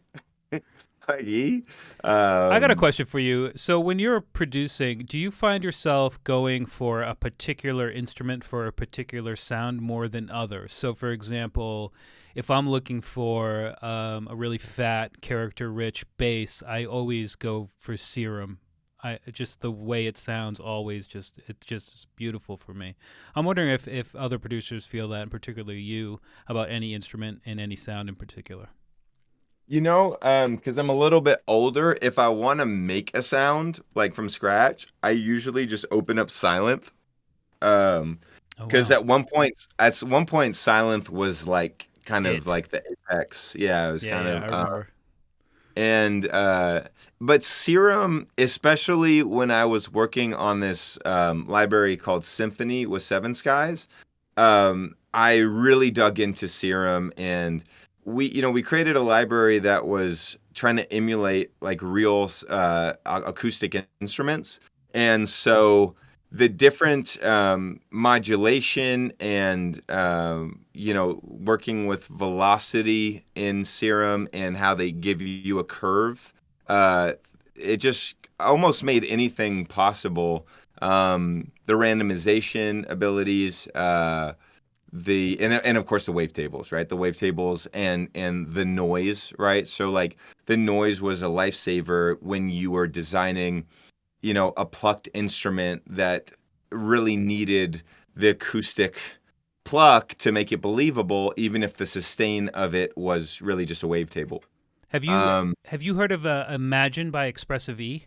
Like E? I got a Um, question for you. So when you're producing, do you find yourself going for a particular instrument for a particular sound more than others? So for example, if I'm looking for a really fat, character-rich bass, I always go for Serum. I just the way it sounds always it's just beautiful for me. I'm wondering if other producers feel that, and particularly you, about any instrument and any sound in particular. because I'm a little bit older, if I want to make a sound like from scratch, I usually just open up Sylenth. Um, Oh because wow. at one point, Sylenth was like kind of It. like the apex. Yeah, it was Yeah, kind yeah, of I remember. and but Serum, especially when I was working on this library called Symphony with Seven Skies, I really dug into Serum, and we created a library that was trying to emulate like real acoustic instruments, and so the different modulation and working with velocity in Serum and how they give you a curve, uh, it just almost made anything possible. The randomization abilities, and of course the wavetables, right? The wavetables and the noise, right? So like the noise was a lifesaver when you were designing, a plucked instrument that really needed the acoustic pluck to make it believable, even if the sustain of it was really just a wavetable. Have you Um, have you heard of Imagine by Expressive E?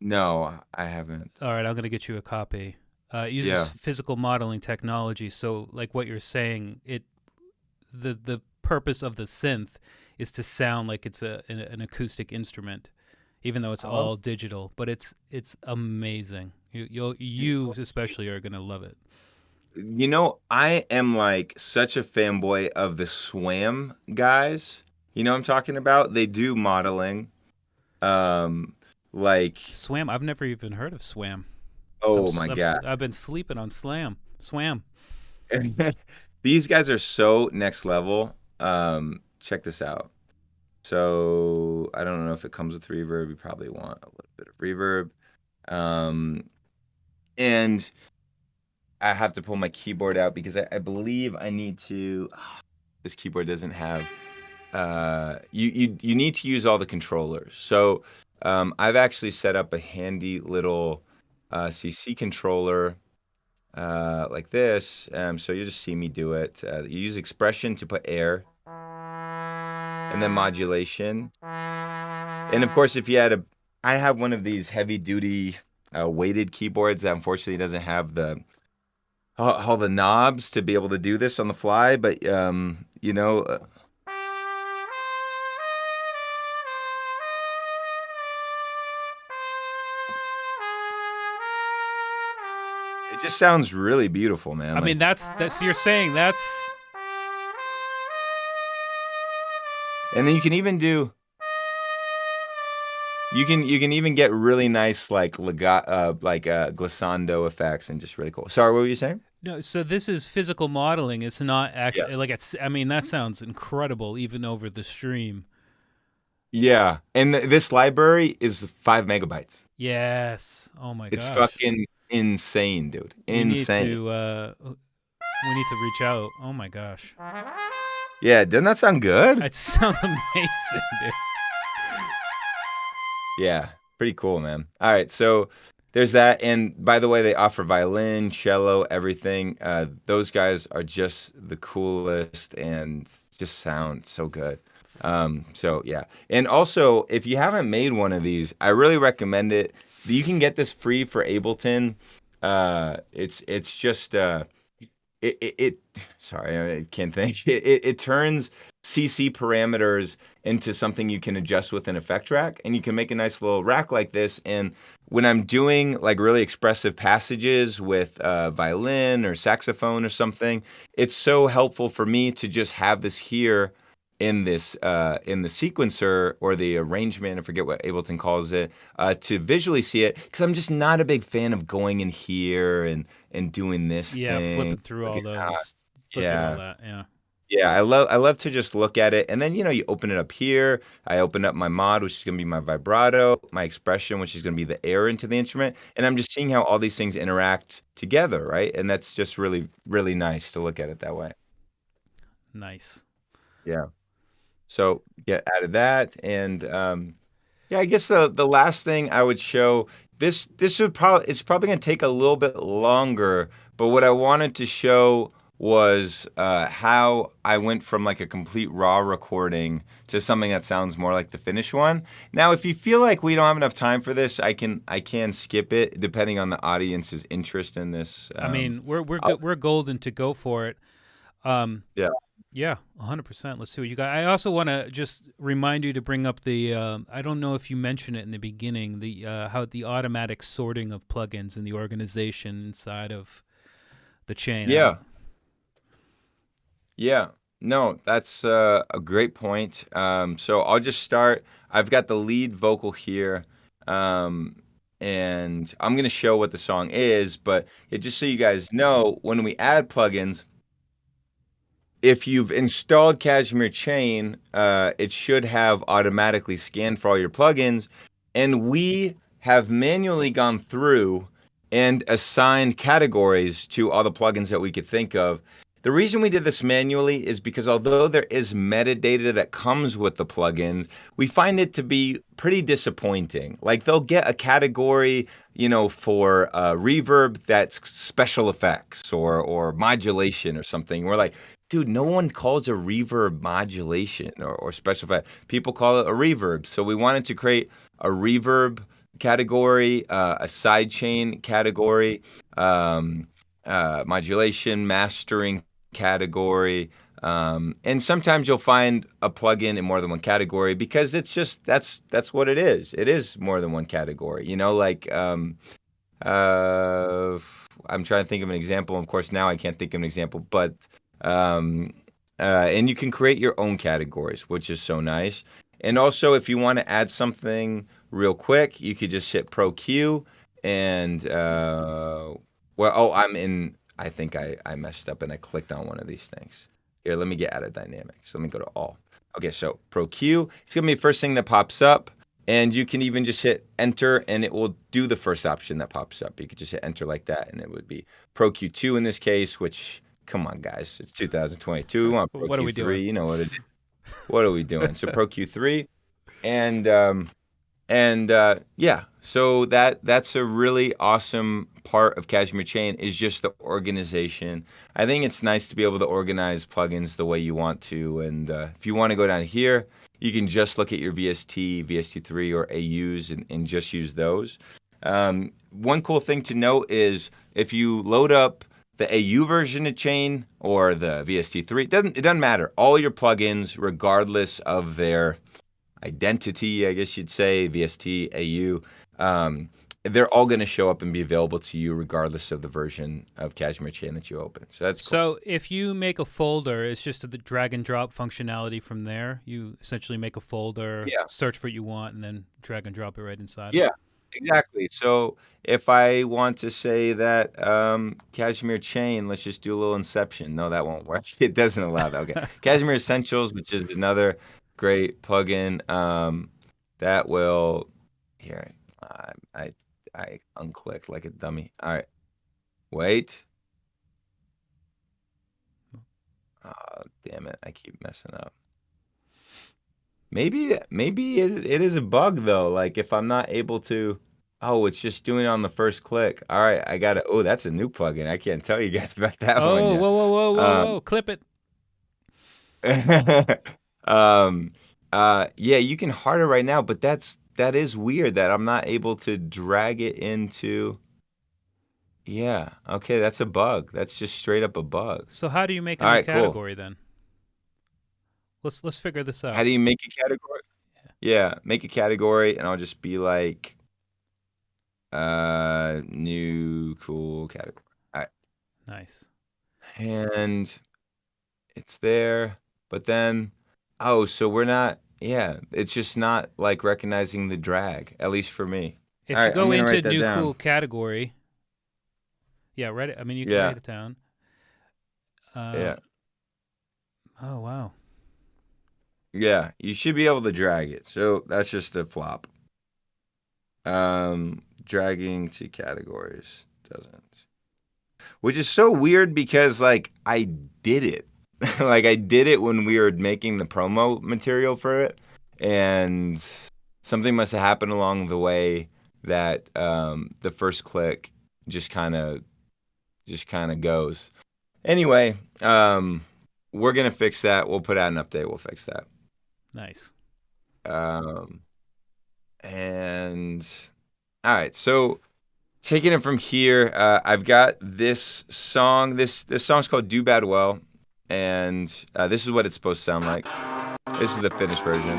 no, I haven't. All right, I'm gonna get you a copy. It uses Yeah. physical modeling technology, so like what you're saying, the purpose of the synth is to sound like it's an acoustic instrument, even though it's Oh. all digital. But it's amazing. You especially are gonna love it. I am like such a fanboy of the Swam guys. You know what I'm talking about? They do modeling. Um, like, Swam. I've never even heard of Swam. oh my God. I've been sleeping on Swam. These guys are so next level. Check this out. So I don't know if it comes with reverb. You probably want a little bit of reverb. Um, and I have to pull my keyboard out because I believe I need to. This keyboard doesn't have. You need to use all the controllers. So I've actually set up a handy little CC controller like this. So you just see me do it. You use expression to put air. and then modulation. And of course, if you had I have one of these heavy duty weighted keyboards that unfortunately doesn't have all the knobs to be able to do this on the fly, but you know, it just sounds really beautiful, man. I mean, that's so you're saying that's. And then you can even do. You can even get really nice glissando effects and just really cool. Sorry, what were you saying? No, so this is physical modeling. It's not actually like it's. I mean, that sounds incredible even over the stream. Yeah, and this library is 5 megabytes. Yes. Oh my gosh. It's fucking insane, dude. Insane. We need to reach out. Oh my gosh. Yeah, doesn't that sound good? It sounds amazing, dude. Yeah, pretty cool, man. All right, so there's that. And by the way, they offer violin, cello, everything. Those guys are just the coolest and just sound so good. So yeah. And also, if you haven't made one of these, I really recommend it. You can get this free for Ableton. It's just sorry, I can't think. It turns CC parameters into something you can adjust with an effect rack, and you can make a nice little rack like this. And when I'm doing like really expressive passages with violin or saxophone or something, it's so helpful for me to just have this here in this in the sequencer or the arrangement, I forget what Ableton calls it, to visually see it, because I'm just not a big fan of going in here and doing this thing. Flipping through all those. Yeah. All that, yeah. Yeah, I love to just look at it, and then you open it up here. I open up my mod, which is going to be my vibrato, my expression, which is going to be the air into the instrument, and I'm just seeing how all these things interact together, right? And that's just really, really nice to look at it that way. Nice. Yeah. So get out of that, and yeah, I guess the last thing I would show it's probably going to take a little bit longer, but what I wanted to show was how I went from like a complete raw recording to something that sounds more like the finished one. Now, if you feel like we don't have enough time for this, I can skip it depending on the audience's interest in this. I mean, we're golden to go for it. Yeah. Yeah, 100%. Let's see what you got. I also want to just remind you to bring up the. I don't know if you mentioned it in the beginning. The how the automatic sorting of plugins in the organization inside of the chain. Yeah. Yeah. No, that's a great point. So I'll just start. I've got the lead vocal here, and I'm going to show what the song is. But just so you guys know, when we add plugins, if you've installed KSHMR Chain, it should have automatically scanned for all your plugins, and we have manually gone through and assigned categories to all the plugins that we could think of. The reason we did this manually is because although there is metadata that comes with the plugins, we find it to be pretty disappointing. Like they'll get a category, for reverb that's special effects or modulation or something. We're like, dude, no one calls a reverb modulation or special effect. People call it a reverb. So we wanted to create a reverb category, a sidechain category, modulation, mastering category. And sometimes you'll find a plugin in more than one category because it's just that's what it is. It is more than one category. I'm trying to think of an example. Of course, now I can't think of an example, but and you can create your own categories, which is so nice. And also, if you want to add something real quick, you could just hit Pro Q and I think I messed up and I clicked on one of these things. Here, let me get out of dynamics. Let me go to all. Okay, so Pro Q. It's gonna be the first thing that pops up. And you can even just hit enter and it will do the first option that pops up. You could just hit enter like that and it would be Pro Q2 in this case, which, come on guys, it's 2022. We want Pro What Q3. are we doing? You know what it is. What are we doing? So Pro Q3. And And yeah, so that's a really awesome part of Kashmir Chain is just the organization. I think it's nice to be able to organize plugins the way you want to. And if you want to go down here, you can just look at your VST, VST3, or AUs and just use those. One cool thing to note is if you load up the AU version of Chain or the VST3, it doesn't matter. All your plugins, regardless of their identity, I guess you'd say, VST, AU, they're all going to show up and be available to you regardless of the version of Kashmir Chain that you open. So that's cool. So if you make a folder, it's just the drag and drop functionality from there. You essentially make a folder, search for what you want, and then drag and drop it right inside. Yeah, exactly. So if I want to say that Kashmir Chain, let's just do a little Inception. No, that won't work. It doesn't allow that. Okay. Kashmir Essentials, which is another great plugin that will here. I unclicked like a dummy. All right, wait. Oh, damn it! I keep messing up. Maybe it is a bug though. Like if I'm not able to. Oh, it's just doing it on the first click. All right, I got it. Oh, that's a new plugin. I can't tell you guys about that one yet. Whoa! Clip it. Yeah, you can hard it right now, but that is weird that I'm not able to drag it into. Yeah, okay, that's a bug. That's just straight up a bug. So how do you make a new category then? Let's figure this out. How do you make a category? Yeah, make a category, and I'll just be like, new cool category. All right. Nice. And it's there, but then, so we're not. Yeah, it's just not like recognizing the drag, at least for me. If you go into new cool category, write it. I mean, you can write it down. Yeah. Oh, wow. Yeah, you should be able to drag it. So that's just a flop. Dragging to categories doesn't. Which is so weird because, like, I did it. Like I did it when we were making the promo material for it, and something must have happened along the way that the first click just kind of goes. Anyway, we're gonna fix that. We'll put out an update. We'll fix that. Nice. And all right, so taking it from here, I've got this song. This song's called "Do Bad Well." And this is what it's supposed to sound like. This is the finished version.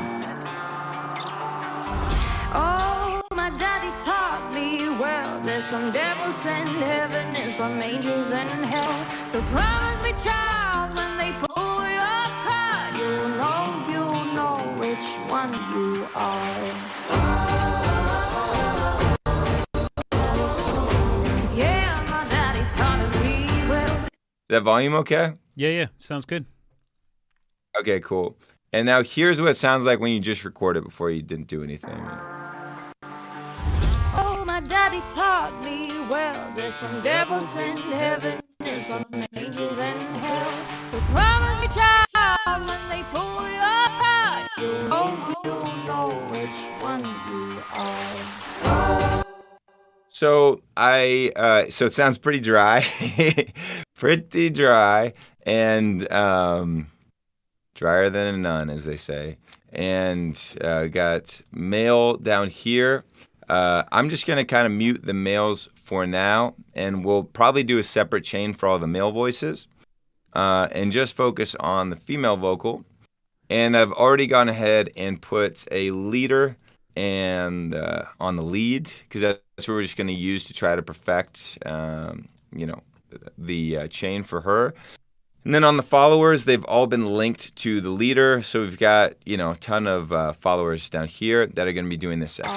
Oh, my daddy taught me well. There's some devils in heaven and some angels in hell. So promise me, child, when they pull you apart, you'll know which one you are. Yeah, my daddy taught me well. Is that volume okay? Yeah, sounds good. Okay, cool. And now here's what it sounds like when you just record it before you didn't do anything. Oh, my daddy taught me well. There's some devils in heaven and some angels in hell. So promise me, child, when they pull you apart, you'll know which one you are. So so it sounds pretty dry, pretty dry, and drier than a nun, as they say. And got male down here. I'm just gonna kind of mute the males for now, and we'll probably do a separate chain for all the male voices, and just focus on the female vocal. And I've already gone ahead and put a leader and on the lead, because that's what we're just going to use to try to perfect, the chain for her. And then on the followers, they've all been linked to the leader. So we've got, a ton of followers down here that are going to be doing this section.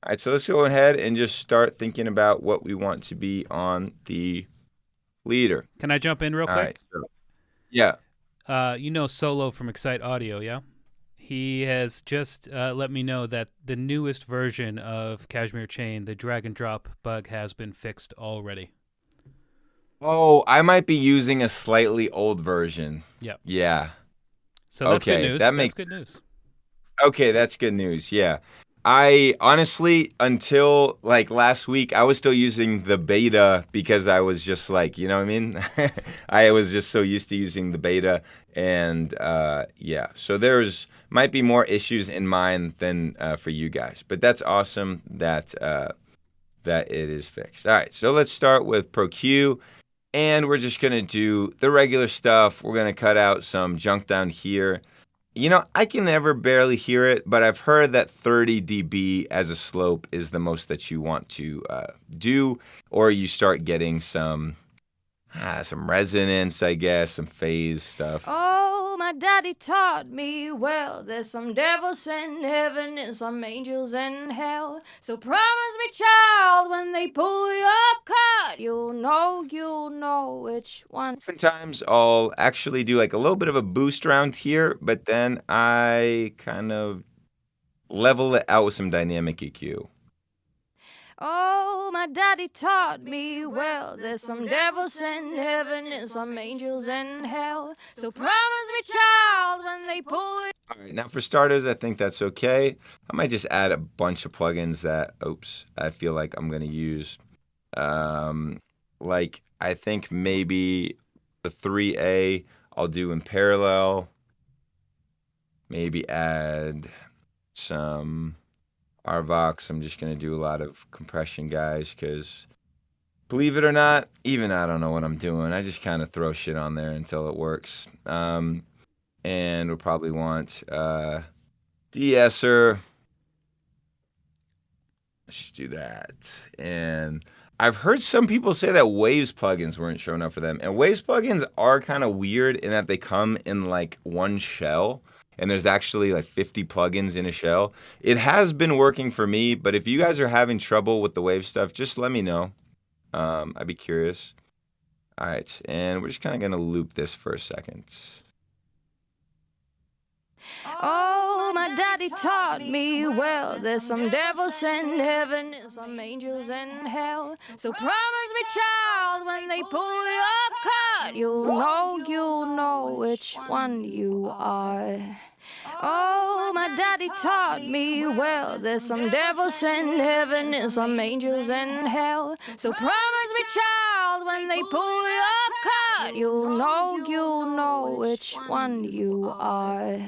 All right, so let's go ahead and just start thinking about what we want to be on the leader. Can I jump in real quick? All right, so, yeah. Solo from Excite Audio, yeah? He has just let me know that the newest version of Kashmir Chain, the drag and drop bug, has been fixed already. Oh, I might be using a slightly old version. Yep. Yeah. So that's good Okay, news. that That's makes good news. Okay, that's good news. Yeah. I honestly, until like last week, I was still using the beta because I was just like, you know what I mean? I was just so used to using the beta. And yeah, so there's might be more issues in mine than for you guys. But that's awesome that it is fixed. All right, so let's start with ProQ. And we're just going to do the regular stuff. We're going to cut out some junk down here. You know, I can never barely hear it, but I've heard that 30 dB as a slope is the most that you want to do, or you start getting some resonance, I guess, some phase stuff. Oh, my daddy taught me well. There's some devils in heaven and some angels in hell. So promise me, child, when they pull you up cut, you'll know which one. Oftentimes, I'll actually do like a little bit of a boost around here, but then I kind of level it out with some dynamic EQ. Oh, my daddy taught me well. There's some devils in heaven and some angels in hell. So promise me, child, when they pull you. All right, now for starters, I think that's okay. I might just add a bunch of plugins that, I feel like I'm going to use. Like, I think maybe the 3A I'll do in parallel. Maybe add some Arvox. I'm just going to do a lot of compression, guys, because believe it or not, even I don't know what I'm doing. I just kind of throw shit on there until it works. And we'll probably want de-esser. Let's just do that. And I've heard some people say that Waves plugins weren't showing up for them. And Waves plugins are kind of weird in that they come in like one shell. And there's actually like 50 plugins in a shell. It has been working for me, but if you guys are having trouble with the Wave stuff, just let me know. I'd be curious. All right, and we're just kind of going to loop this for a second. Oh, my daddy taught me well. There's some devils in heaven and some angels in hell. So promise me, child, when they pull you up cut, you'll know which one you are. Oh, my daddy taught me well. There's some devils in heaven and some angels in hell. So promise me, child, when they pull you up cut, you'll know which one you are.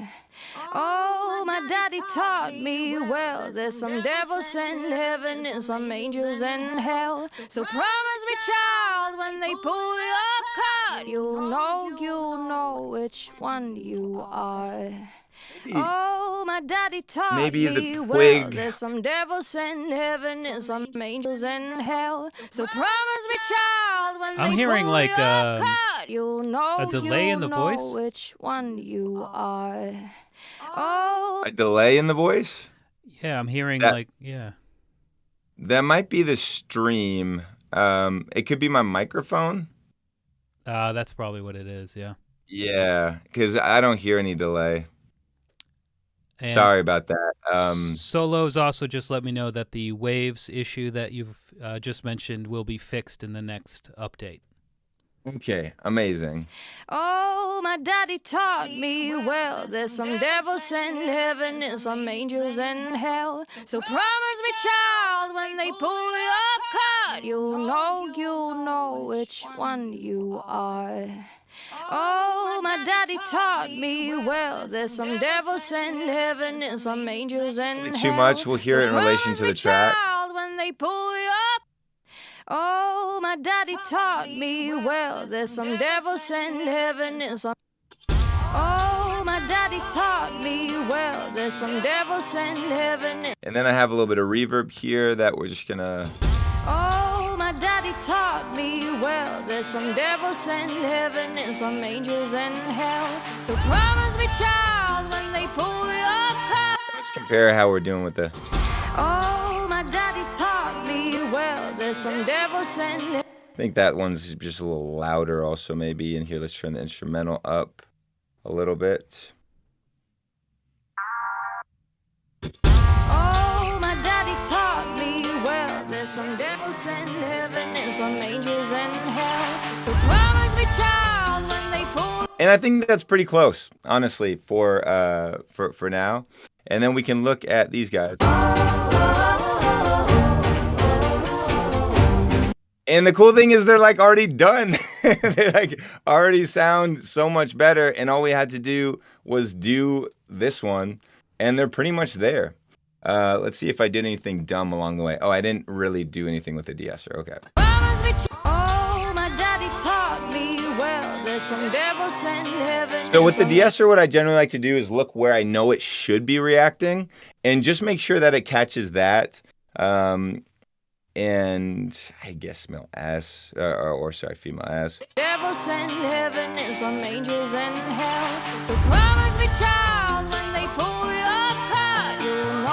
Oh, my daddy taught me well. There's some devils in heaven and some angels in hell. So promise me, child, when they pull you up cut, you'll know which one you are. Oh, my daddy taught Maybe the me well. twig. There's some devils in heaven and some angels in hell. So promise me, child, when I'm they hearing pull like you up cut, you'll know a delay in the voice. which one you are. Oh, A delay in the voice? Yeah, I'm hearing That- like, yeah. That might be the stream. It could be my microphone. That's probably what it is, yeah. Yeah, because I don't hear any delay. And Sorry about that. Solos also just let me know that the Waves issue that you've just mentioned will be fixed in the next update. Okay, amazing. oh, my daddy taught me well. There's some devils in heaven and some angels in hell. So promise me, child, when they pull you up cut, you'll know which one you are. Oh, my daddy taught me well. There's some devils in heaven and some angels in hell. Too much, we'll hear it in relation to the track. Child, when they pull you up. Oh, my daddy taught me well. There's some devils in heaven and some. Oh, my daddy taught me well. There's some devils in heaven. And then I have a little bit of reverb here that we're just gonna. Oh, my daddy taught me well. There's some devils in heaven and some angels in hell. So promise me, child, when they pull you up cut. Let's compare how we're doing with the. Oh, my daddy taught me well. There's some devils in heaven. I think that one's just a little louder also maybe. And here, let's turn the instrumental up a little bit. Oh, my daddy taught me well. There's some devils in heaven and some angels in hell. So promise me, child, when they pull. And I think that's pretty close, honestly, for now. And then we can look at these guys. And the cool thing is they're like already done. They like already sound so much better. And all we had to do was do this one. And they're pretty much there. Let's see if I did anything dumb along the way. Oh, I didn't really do anything with the de-esser. Okay. Oh, my daddy taught me well. There's some devils in heaven. So with the de-esser, what I generally like to do is look where I know it should be reacting and just make sure that it catches that. And I guess male ass, or sorry, female ass. Devils in heaven and some angels in hell. So promise me, child, when they pull your card, you know.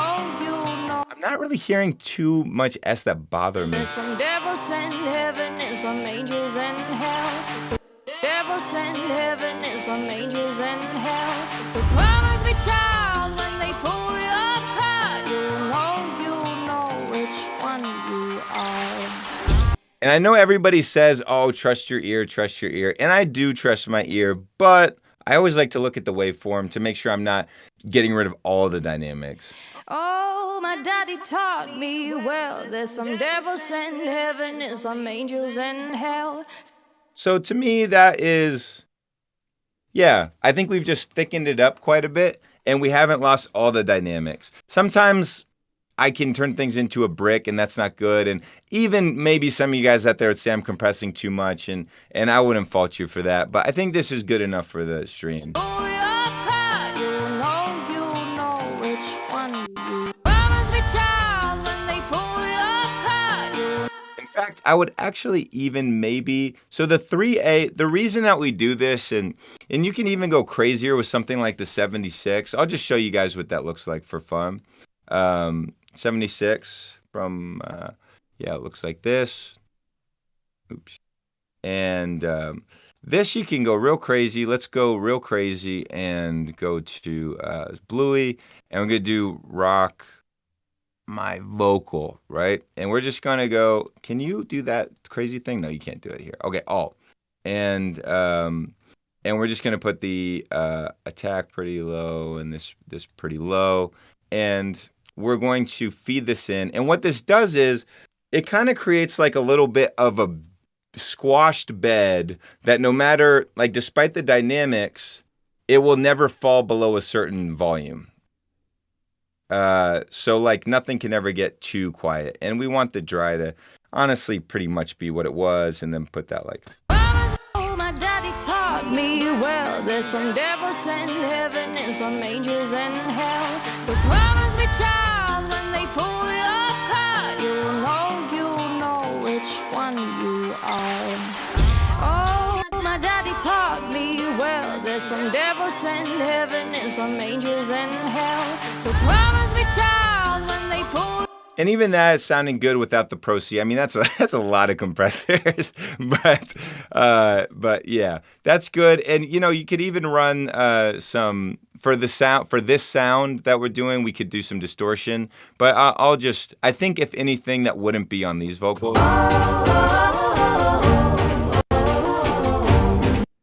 I'm not really hearing too much S that bother me. There's some devils in heaven and some angels in hell. So devils in heaven and some angels in hell. So promise me, child, when they pull your card, you know which one you are. And I know everybody says, oh, trust your ear, trust your ear. And I do trust my ear, but I always like to look at the waveform to make sure I'm not getting rid of all the dynamics. Oh, my daddy taught me well. There's some devils in heaven and some angels in hell. So to me, that is, yeah, I think we've just thickened it up quite a bit and we haven't lost all the dynamics. Sometimes I can turn things into a brick and that's not good. And even maybe some of you guys out there would say I'm compressing too much and I wouldn't fault you for that. But I think this is good enough for the stream. Oh, your card, you know which one you promise me, child, when they pull your card. In fact, I would actually even maybe, so the 3A, the reason that we do this, and you can even go crazier with something like the 76. I'll just show you guys what that looks like for fun. 76 from, yeah, it looks like this. Oops. And this you can go real crazy. Let's go real crazy and go to Bluey. And we're going to do rock my vocal, right? And we're just going to go, can you do that crazy thing? No, you can't do it here. Okay, alt. And we're just going to put the attack pretty low and this pretty low. And we're going to feed this in. And what this does is it kind of creates like a little bit of a squashed bed that no matter, like despite the dynamics, it will never fall below a certain volume. So like nothing can ever get too quiet. And we want the dry to honestly pretty much be what it was and then put that like. Oh, my daddy taught me well. There's some devils in heaven and some angels in hell. So promise me, child, when they pull your card, you know which one you are. Oh, my daddy taught me well. There's some devils in heaven and some angels in hell. So promise me, child, when they pull. And even that is sounding good without the Pro C. I mean, that's a lot of compressors, but yeah, that's good. And you know, you could even run some for the sound for this sound that we're doing. We could do some distortion, but I think if anything, that wouldn't be on these vocals.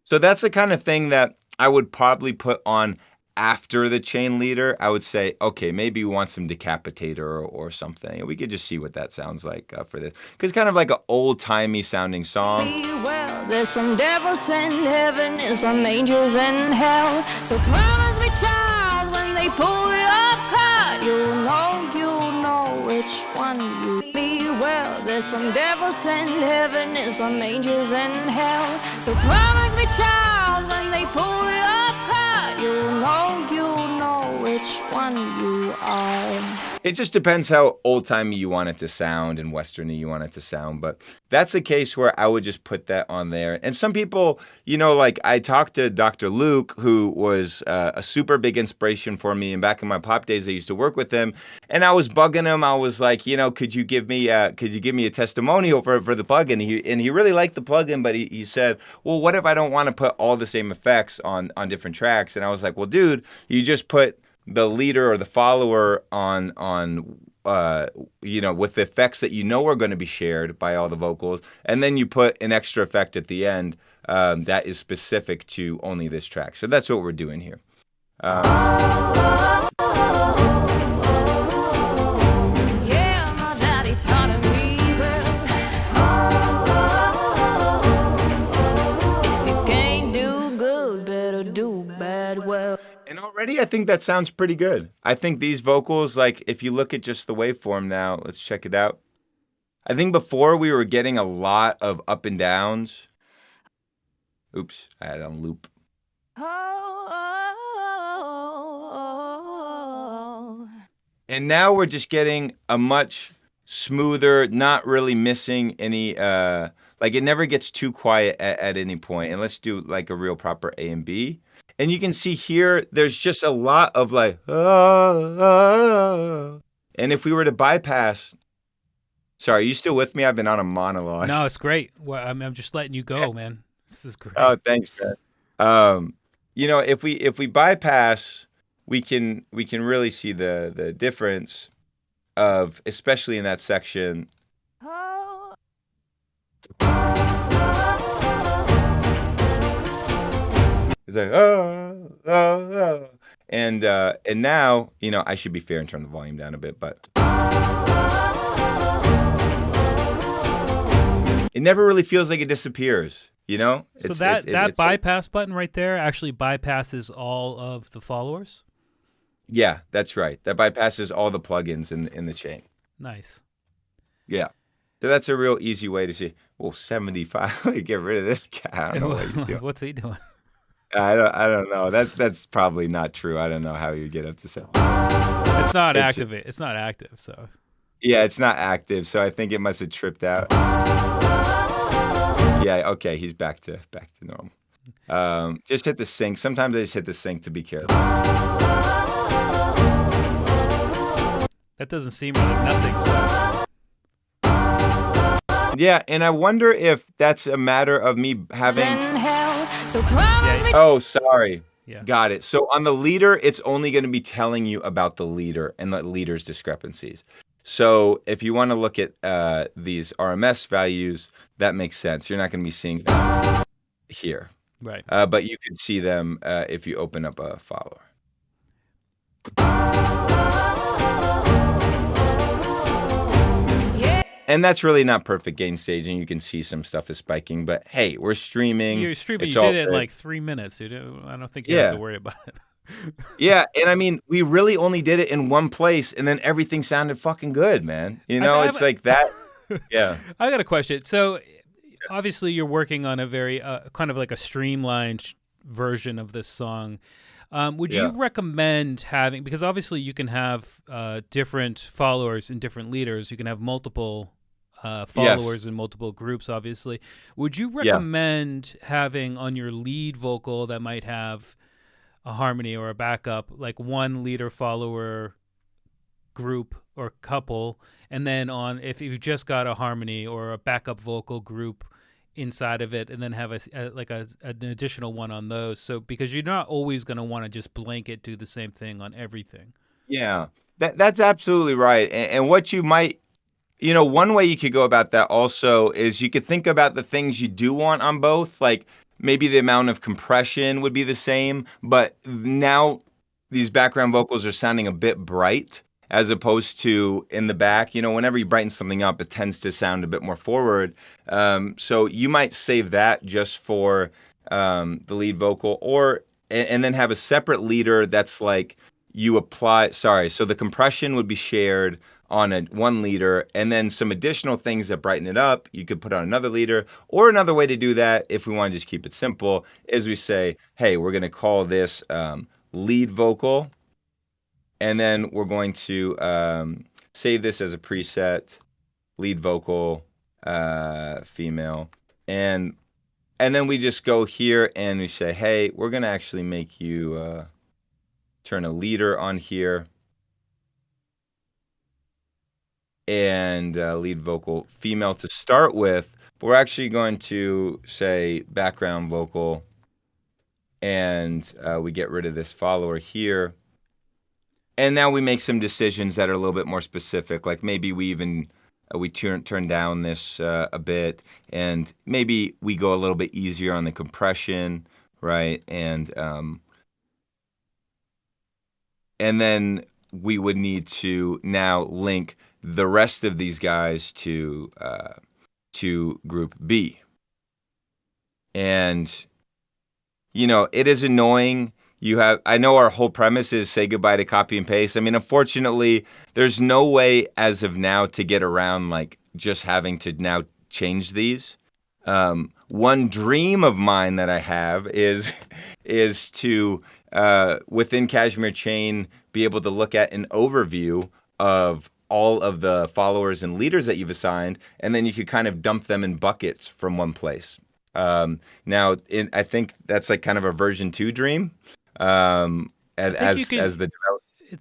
So that's the kind of thing that I would probably put on after the chain leader. I would say, okay, maybe we want some decapitator or something. We could just see what that sounds like for this. Because kind of like an old-timey sounding song. Well, there's some devils in heaven and some angels in hell. So promise me, child, when they pull your card, you know which one you be. Well, there's some devils in heaven and some angels in hell. So promise me, child, when they pull your card, you know which one you are. It just depends how old-timey you want it to sound and westerny you want it to sound. But that's a case where I would just put that on there. And some people, you know, like I talked to Dr. Luke, who was a super big inspiration for me. And back in my pop days, I used to work with him. And I was bugging him. I was like, you know, could you give me a testimonial for the plugin? And he really liked the plugin, but he said, well, what if I don't want to put all the same effects on different tracks? And I was like, well, dude, you just put the leader or the follower on with the effects that are going to be shared by all the vocals, and then you put an extra effect at the end that is specific to only this track. So that's what we're doing here. And already I think that sounds pretty good. I think these vocals, like if you look at just the waveform now, let's check it out. I think before we were getting a lot of up and downs. Oops, I had it on loop. And now we're just getting a much smoother, not really missing any, like it never gets too quiet at any point. And let's do like a real proper A and B. And you can see here, there's just a lot of like, and if we were to bypass, sorry, are you still with me? I've been on a monologue. No, it's great. Well, I'm just letting you go, man. This is great. Oh, thanks, man. If we bypass, we can really see the difference of, especially in that section. It's like and now I should be fair and turn the volume down a bit, but it never really feels like it disappears. So that bypass button right there actually bypasses all of the followers. Yeah, that's right. That bypasses all the plugins in the chain. Nice. Yeah. So that's a real easy way to see. Well, 75. Get rid of this guy. I don't know what he's doing. What's he doing? I don't know. That's probably not true. I don't know how you get up to 7. It's not active. It's not active. So. Yeah, it's not active. So I think it must have tripped out. Yeah. Okay. He's back to normal. Just hit the sync. Sometimes I just hit the sync to be careful. That doesn't seem like nothing. So. Yeah, and I wonder if that's a matter of me having. Oh, sorry. Yeah. Got it. So on the leader, it's only going to be telling you about the leader and the leader's discrepancies. So if you want to look at these RMS values, that makes sense. You're not going to be seeing them here. Right. But you could see them if you open up a follower. And that's really not perfect gain staging. You can see some stuff is spiking, but hey, we're streaming. You're streaming. You did it in like 3 minutes, dude. I don't think you have to worry about it. Yeah, and I mean, we really only did it in one place, and then everything sounded fucking good, man. It's like that. Yeah. I got a question. So, obviously, you're working on a very kind of like a streamlined version of this song. Would you recommend having, because obviously you can have different followers and different leaders. You can have multiple followers in multiple groups, obviously. Would you recommend having on your lead vocal that might have a harmony or a backup, like one leader follower group or couple, and then if you just got a harmony or a backup vocal group inside of it, and then have an additional one on those? So because you're not always going to want to just blanket do the same thing on everything. Yeah, that's absolutely right. And what you might, one way you could go about that also is you could think about the things you do want on both, like maybe the amount of compression would be the same, but now these background vocals are sounding a bit bright as opposed to in the back. Whenever you brighten something up, it tends to sound a bit more forward. So you might save that just for the lead vocal, and then have a separate leader that's like you apply. Sorry, so the compression would be shared on one leader, and then some additional things that brighten it up, you could put on another leader. Or another way to do that, if we want to just keep it simple, is we say, hey, we're going to call this lead vocal, and then we're going to save this as a preset, lead vocal, female, and then we just go here and we say, hey, we're going to actually make you turn a leader on here, and lead vocal female to start with. But we're actually going to say background vocal, and we get rid of this follower here. And now we make some decisions that are a little bit more specific. Like maybe we even we turn down this a bit, and maybe we go a little bit easier on the compression, right? And then we would need to now link the rest of these guys to group B. And it is annoying. I know our whole premise is say goodbye to copy and paste. I mean, unfortunately, there's no way as of now to get around like just having to now change these. One dream of mine that I have is to within KSHMR Chain be able to look at an overview of all of the followers and leaders that you've assigned, and then you could kind of dump them in buckets from one place. Now, I think that's like kind of a version 2 dream. As the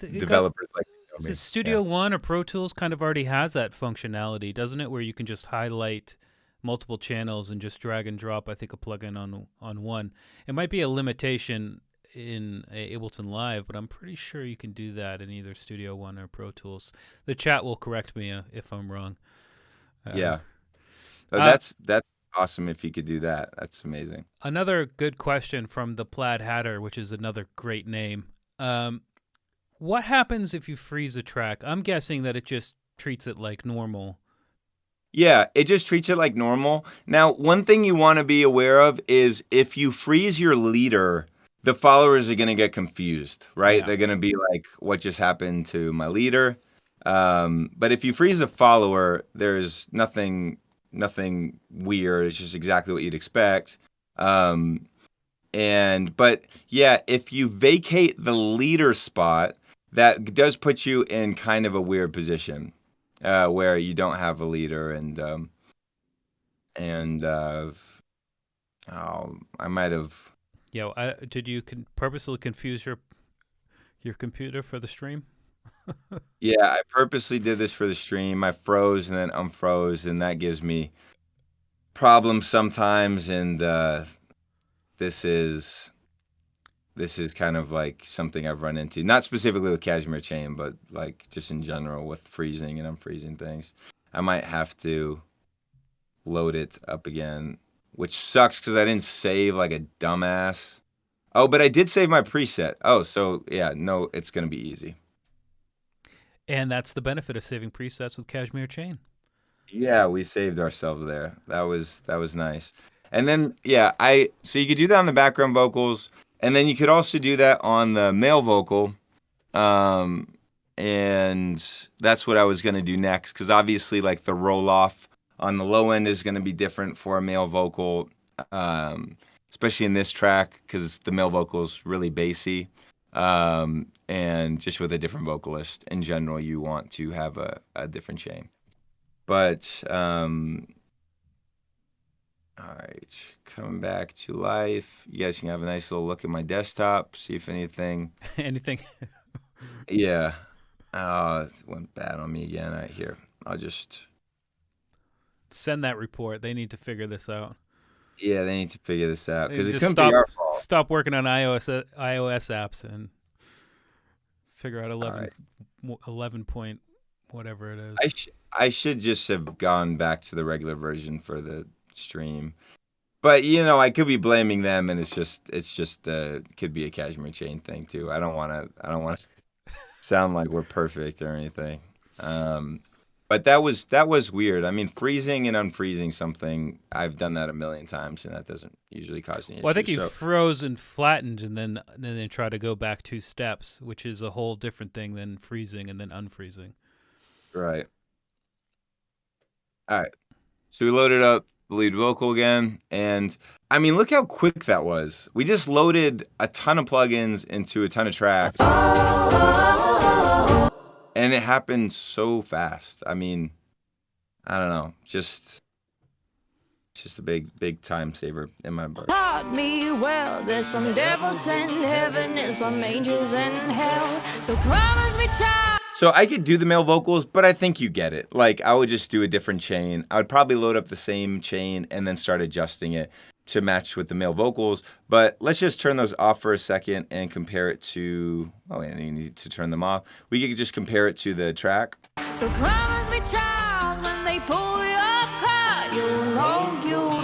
developers like to tell me. Studio One or Pro Tools kind of already has that functionality, doesn't it? Where you can just highlight multiple channels and just drag and drop, I think, a plugin on one. It might be a limitation in Ableton Live, but I'm pretty sure you can do that in either Studio One or Pro Tools. The chat will correct me if I'm wrong. Yeah. That's awesome if you could do that. That's amazing. Another good question from the Plaid Hatter, which is another great name. What happens if you freeze a track? I'm guessing that it just treats it like normal. Yeah, it just treats it like normal. Now, one thing you want to be aware of is if you freeze your leader, the followers are going to get confused, right? Yeah. They're going to be like, what just happened to my leader? But if you freeze a follower, there's nothing weird. It's just exactly what you'd expect. But yeah, if you vacate the leader spot, that does put you in kind of a weird position, where you don't have a leader, I might have. Yeah, did you purposely confuse your computer for the stream? Yeah, I purposely did this for the stream. I froze and then unfroze, and that gives me problems sometimes. And this is kind of like something I've run into, not specifically with KSHMR Chain, but like just in general with freezing and unfreezing things. I might have to load it up again, which sucks because I didn't save like a dumbass. Oh, but I did save my preset. Oh, so yeah, no, it's going to be easy. And that's the benefit of saving presets with KSHMR Chain. Yeah, we saved ourselves there. That was nice. And then so you could do that on the background vocals, and then you could also do that on the male vocal. And that's what I was going to do next, because obviously like the roll off on the low end is going to be different for a male vocal, especially in this track because the male vocal is really bassy. And just with a different vocalist in general, you want to have a different chain. But all right, coming back to life. You guys can have a nice little look at my desktop, see if anything. Anything? Yeah. Oh, it went bad on me again. All right, here. I'll just send that report. They need to figure this out. Yeah, they need to figure this out because it couldn't be our fault. Stop working on iOS apps and figure out 11 point whatever it is. I should just have gone back to the regular version for the stream, but I could be blaming them, and it's just could be a KSHMR Chain thing too. I don't want to sound like we're perfect or anything. But that was weird. I mean, freezing and unfreezing something, I've done that a million times, and that doesn't usually cause any issues. Well, I think you froze and flattened, and then try to go back 2 steps, which is a whole different thing than freezing and then unfreezing. Right. All right. So we loaded up the lead vocal again, and I mean, look how quick that was. We just loaded a ton of plugins into a ton of tracks. And it happened so fast. I mean, I don't know. It's just a big time saver in my book. Taught me well, there's some devils in heaven and some angels in hell. So promise me, child. So I could do the male vocals, but I think you get it. Like, I would just do a different chain. I would probably load up the same chain and then start adjusting it. to match with the male vocals. But let's just turn those off for a second and compare it to, oh, and you need to turn them off. We could just compare it to the track. So promise me, child, when they pull your card, you'll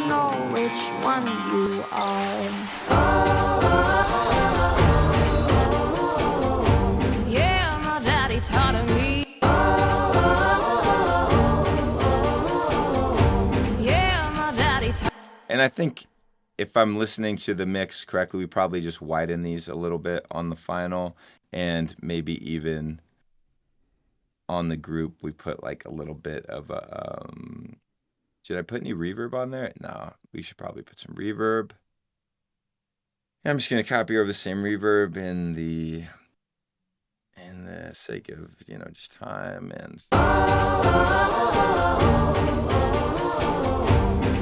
know which one you are. Yeah, my daddy taught me. Yeah, my daddy taught. And I think if I'm listening to the mix correctly, we probably just widen these a little bit on the final, and maybe even on the group we put like a little bit of a should I put any reverb on there? No, we should probably put some reverb. I'm just gonna copy over the same reverb in the sake of, you know, just time and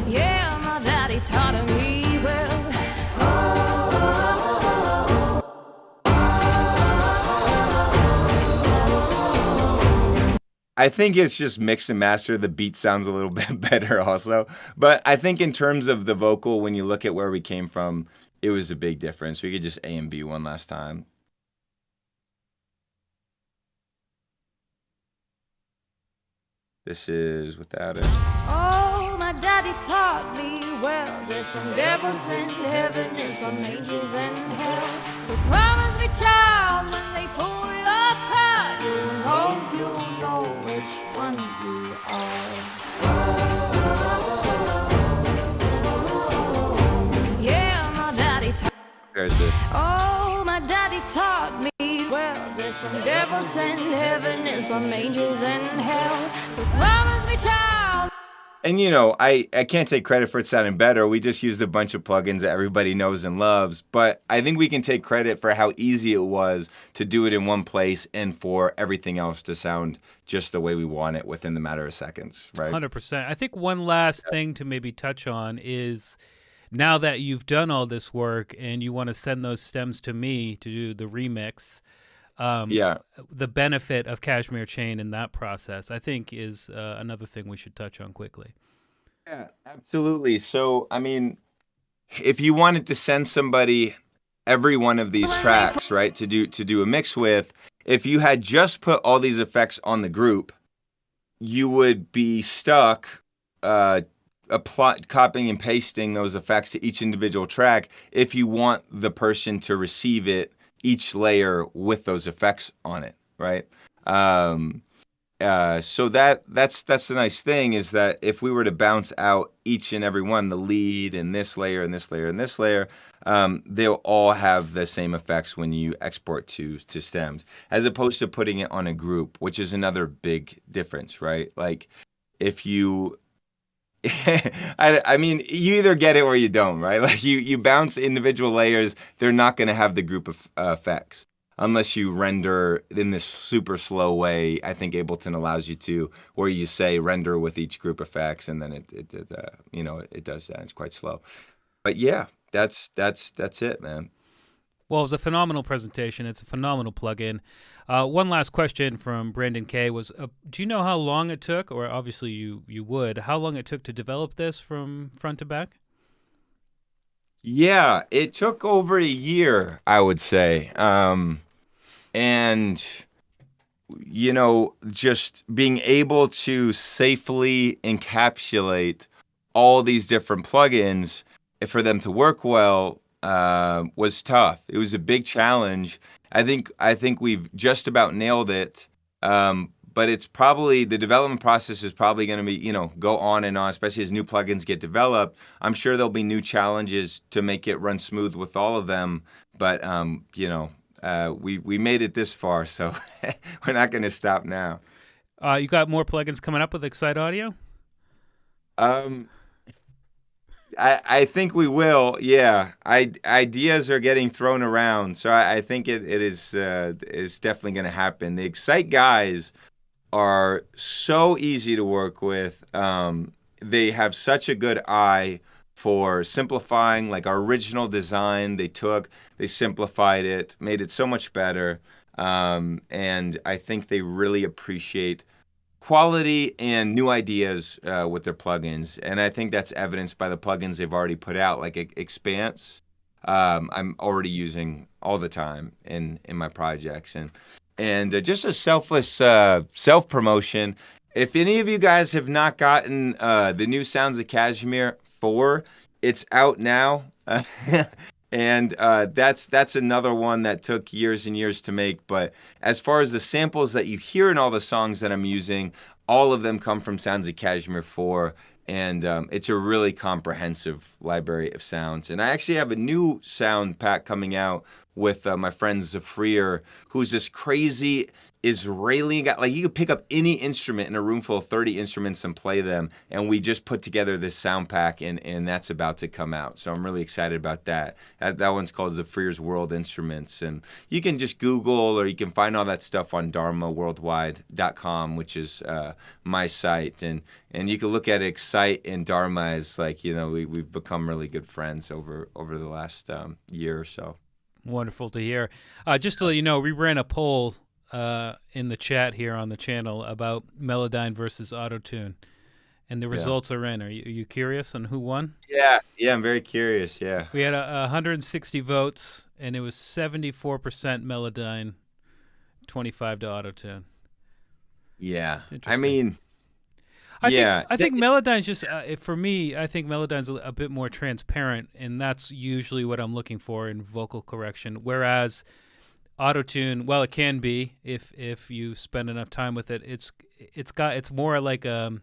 Yeah, my daddy taught me well. I think it's just mix and master. The beat sounds a little bit better also. But I think in terms of the vocal, when you look at where we came from, it was a big difference. We could just A and B one last time. This is without it. Oh, my daddy taught me well. There's some devils in heaven and some angels in hell. So promise me, child, when they pull your card, you'll know which one you are. Yeah, my daddy taught. There's it. Oh, my daddy taught me well. There's some devils in heaven and some angels in hell. So promise me, child. And, you know, I can't take credit for it sounding better. We just used a bunch of plugins that everybody knows and loves. But I think we can take credit for how easy it was to do it in one place and for everything else to sound just the way we want it within the matter of seconds, right? 100%. I think one last thing to maybe touch on is, now that you've done all this work and you want to send those stems to me to do the remix, the benefit of KSHMR Chain in that process, I think, is another thing we should touch on quickly. Yeah, absolutely. So, I mean, if you wanted to send somebody every one of these tracks, right, to do a mix with, if you had just put all these effects on the group, you would be stuck copying and pasting those effects to each individual track if you want the person to receive it, each layer with those effects on it, right? So that's the nice thing, is that if we were to bounce out each and every one, the lead and this layer and this layer and this layer, they'll all have the same effects when you export to stems, as opposed to putting it on a group, which is another big difference, right? Like if you I mean, you either get it or you don't, right? Like you bounce individual layers, they're not going to have the group of effects unless you render in this super slow way. I think Ableton allows you to, where you say render with each group effects, and then it does that. It's quite slow, but yeah, that's it, man. Well, it was a phenomenal presentation. It's a phenomenal plugin. One last question from Brandon K. was, do you know how long it took, or obviously you would, how long it took to develop this from front to back? Yeah, it took over a year, I would say. And, you know, just being able to safely encapsulate all these different plugins for them to work well was tough. It was a big challenge. I think we've just about nailed it. But it's probably, the development process is probably going to be, you know, go on and on, especially as new plugins get developed. I'm sure there'll be new challenges to make it run smooth with all of them. But, you know, we made it this far, so we're not going to stop now. You got more plugins coming up with Excite Audio? I think we will. Yeah, ideas are getting thrown around, so I think it is definitely going to happen. The Excite guys are so easy to work with. They have such a good eye for simplifying. Like our original design, they simplified it, made it so much better, and I think they really appreciate quality and new ideas with their plugins, and I think that's evidenced by the plugins they've already put out, like Expanse. I'm already using all the time in my projects, and just a selfless self promotion. If any of you guys have not gotten the new Sounds of Kashmir 4, it's out now. And that's another one that took years and years to make. But as far as the samples that you hear in all the songs that I'm using, all of them come from Sounds of Kashmir 4. And it's a really comprehensive library of sounds. And I actually have a new sound pack coming out with my friend Zafrir, who's this crazy Israeli guy. Like, you could pick up any instrument in a room full of 30 instruments and play them, and we just put together this sound pack, and that's about to come out. So I'm really excited about that. That one's called Zafrir's World Instruments, and you can just Google, or you can find all that stuff on dharmaworldwide.com, which is my site, and you can look at Excite and Dharma as, like, you know, we've become really good friends over the last year or so. Wonderful to hear. Just to let you know, we ran a poll in the chat here on the channel about Melodyne versus Autotune, and the results are in. Are you curious on who won? Yeah, I'm very curious. Yeah, we had 160 votes, and it was 74% Melodyne, 25 to Autotune. Yeah, I mean, I think Melodyne's just for me. I think Melodyne's a bit more transparent, and that's usually what I'm looking for in vocal correction. Whereas Autotune, well, it can be if you spend enough time with it. It's more like a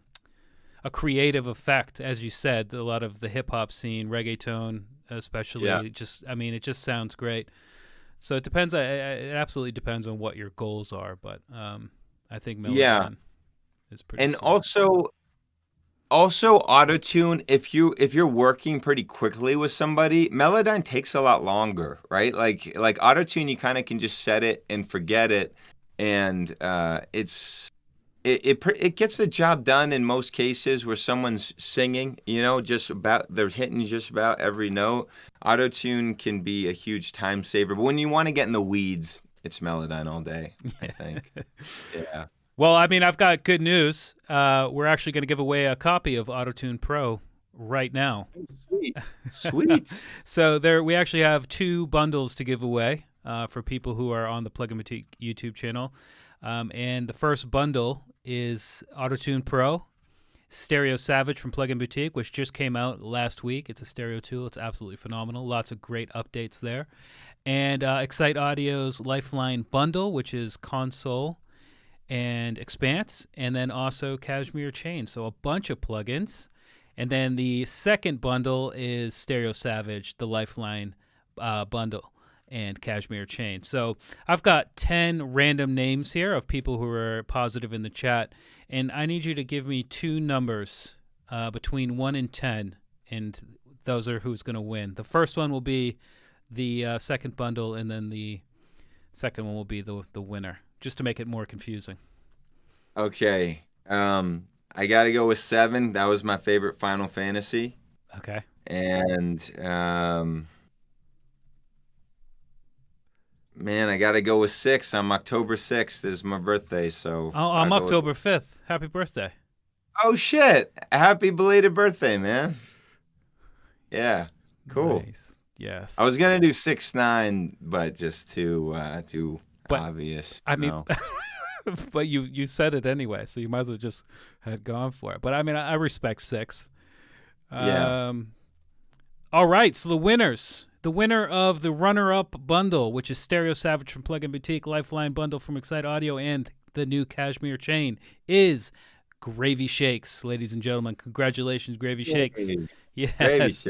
creative effect, as you said. A lot of the hip hop scene, reggaeton, especially. Yeah. It just sounds great. So it depends. It absolutely depends on what your goals are. But I think Melodyne is pretty. And sweet. also Autotune, if you're working pretty quickly with somebody, Melodyne takes a lot longer, right? Like Autotune, you kind of can just set it and forget it, and it gets the job done in most cases where someone's singing, you know, they're hitting just about every note. Autotune can be a huge time saver, but when you want to get in the weeds, it's Melodyne all day, I think. Yeah. Well, I mean, I've got good news. We're actually going to give away a copy of Autotune Pro right now. Sweet. So we actually have 2 bundles to give away for people who are on the Plugin Boutique YouTube channel. And the first bundle is Autotune Pro, Stereo Savage from Plugin Boutique, which just came out last week. It's a stereo tool. It's absolutely phenomenal. Lots of great updates there. And Excite Audio's Lifeline bundle, which is console and Expanse, and then also KSHMR Chain. So a bunch of plugins. And then the second bundle is Stereo Savage, the Lifeline bundle, and KSHMR Chain. So I've got 10 random names here of people who are positive in the chat, and I need you to give me 2 numbers between 1 and 10, and those are who's going to win. The first one will be the second bundle, and then the second one will be the winner, just to make it more confusing. Okay. I got to go with 7. That was my favorite Final Fantasy. Okay. And, man, I got to go with 6. I'm October 6th is my birthday, so. Oh, I'm October 5th. Happy birthday. Oh, shit. Happy belated birthday, man. Yeah. Cool. Nice. Yes. I was going to do 6-9, but just too obvious. I mean, but you said it anyway, so you might as well just had gone for it. But I mean, I respect 6. Yeah. All right, so the winner of the runner-up bundle, which is Stereo Savage from Plugin Boutique, Lifeline bundle from Excite Audio, and the new KSHMR Chain, is Gravy Shakes. Ladies and gentlemen, congratulations, Gravy Shakes. Yes. Gravy Shakes.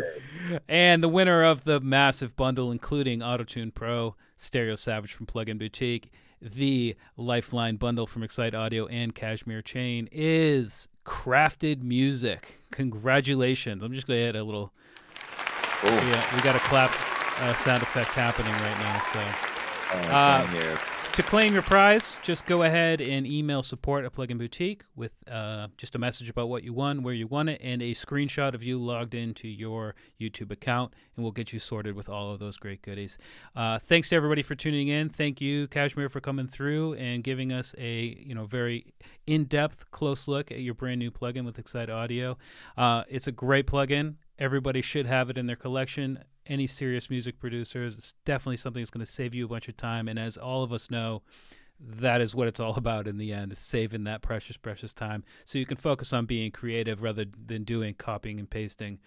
And the winner of the massive bundle, including Autotune Pro, Stereo Savage from Plugin Boutique, the Lifeline bundle from Excite Audio, and KSHMR Chain, is Crafted Music. Congratulations. I'm just going to hit a little... Cool. Yeah, we got a clap sound effect happening right now. So, To claim your prize, just go ahead and email support at Plugin Boutique with just a message about what you won, where you won it, and a screenshot of you logged into your YouTube account, and we'll get you sorted with all of those great goodies. Thanks to everybody for tuning in. Thank you, Kashmir, for coming through and giving us a very in-depth, close look at your brand new plugin with Excite Audio. It's a great plugin. Everybody should have it in their collection. Any serious music producers, it's definitely something that's going to save you a bunch of time. And as all of us know, that is what it's all about in the end, is saving that precious, precious time so you can focus on being creative rather than doing copying and pasting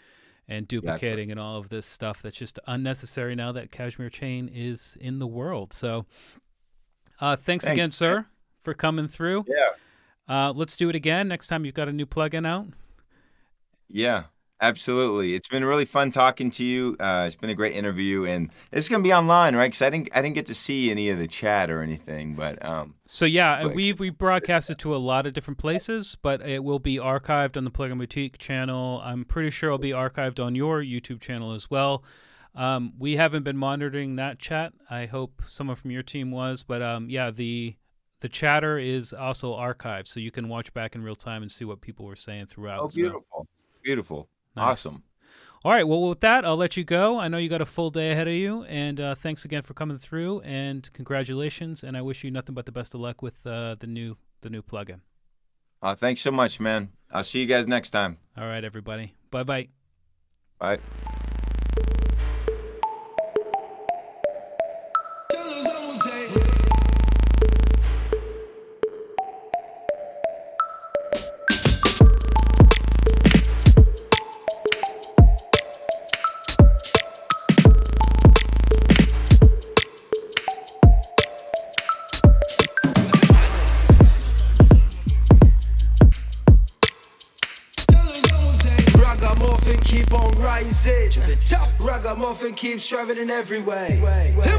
and duplicating and all of this stuff that's just unnecessary now that KSHMR Chain is in the world. So thanks again, sir, for coming through. Yeah. Let's do it again next time you've got a new plugin out. Yeah. Absolutely. It's been really fun talking to you. It's been a great interview, and it's going to be online, right? Because I didn't get to see any of the chat or anything, but so yeah, we broadcasted to a lot of different places, but it will be archived on the Plugin Boutique channel. I'm pretty sure it'll be archived on your YouTube channel as well. We haven't been monitoring that chat. I hope someone from your team was, but yeah, the chatter is also archived, so you can watch back in real time and see what people were saying throughout. Oh, beautiful. Beautiful. Nice. Awesome. All right. Well, with that, I'll let you go. I know you got a full day ahead of you, and thanks again for coming through. And congratulations. And I wish you nothing but the best of luck with the new plugin. Thanks so much, man. I'll see you guys next time. All right, everybody. Bye-bye. Bye. Keep on rising to the top. Ragamuffin keeps striving in every way.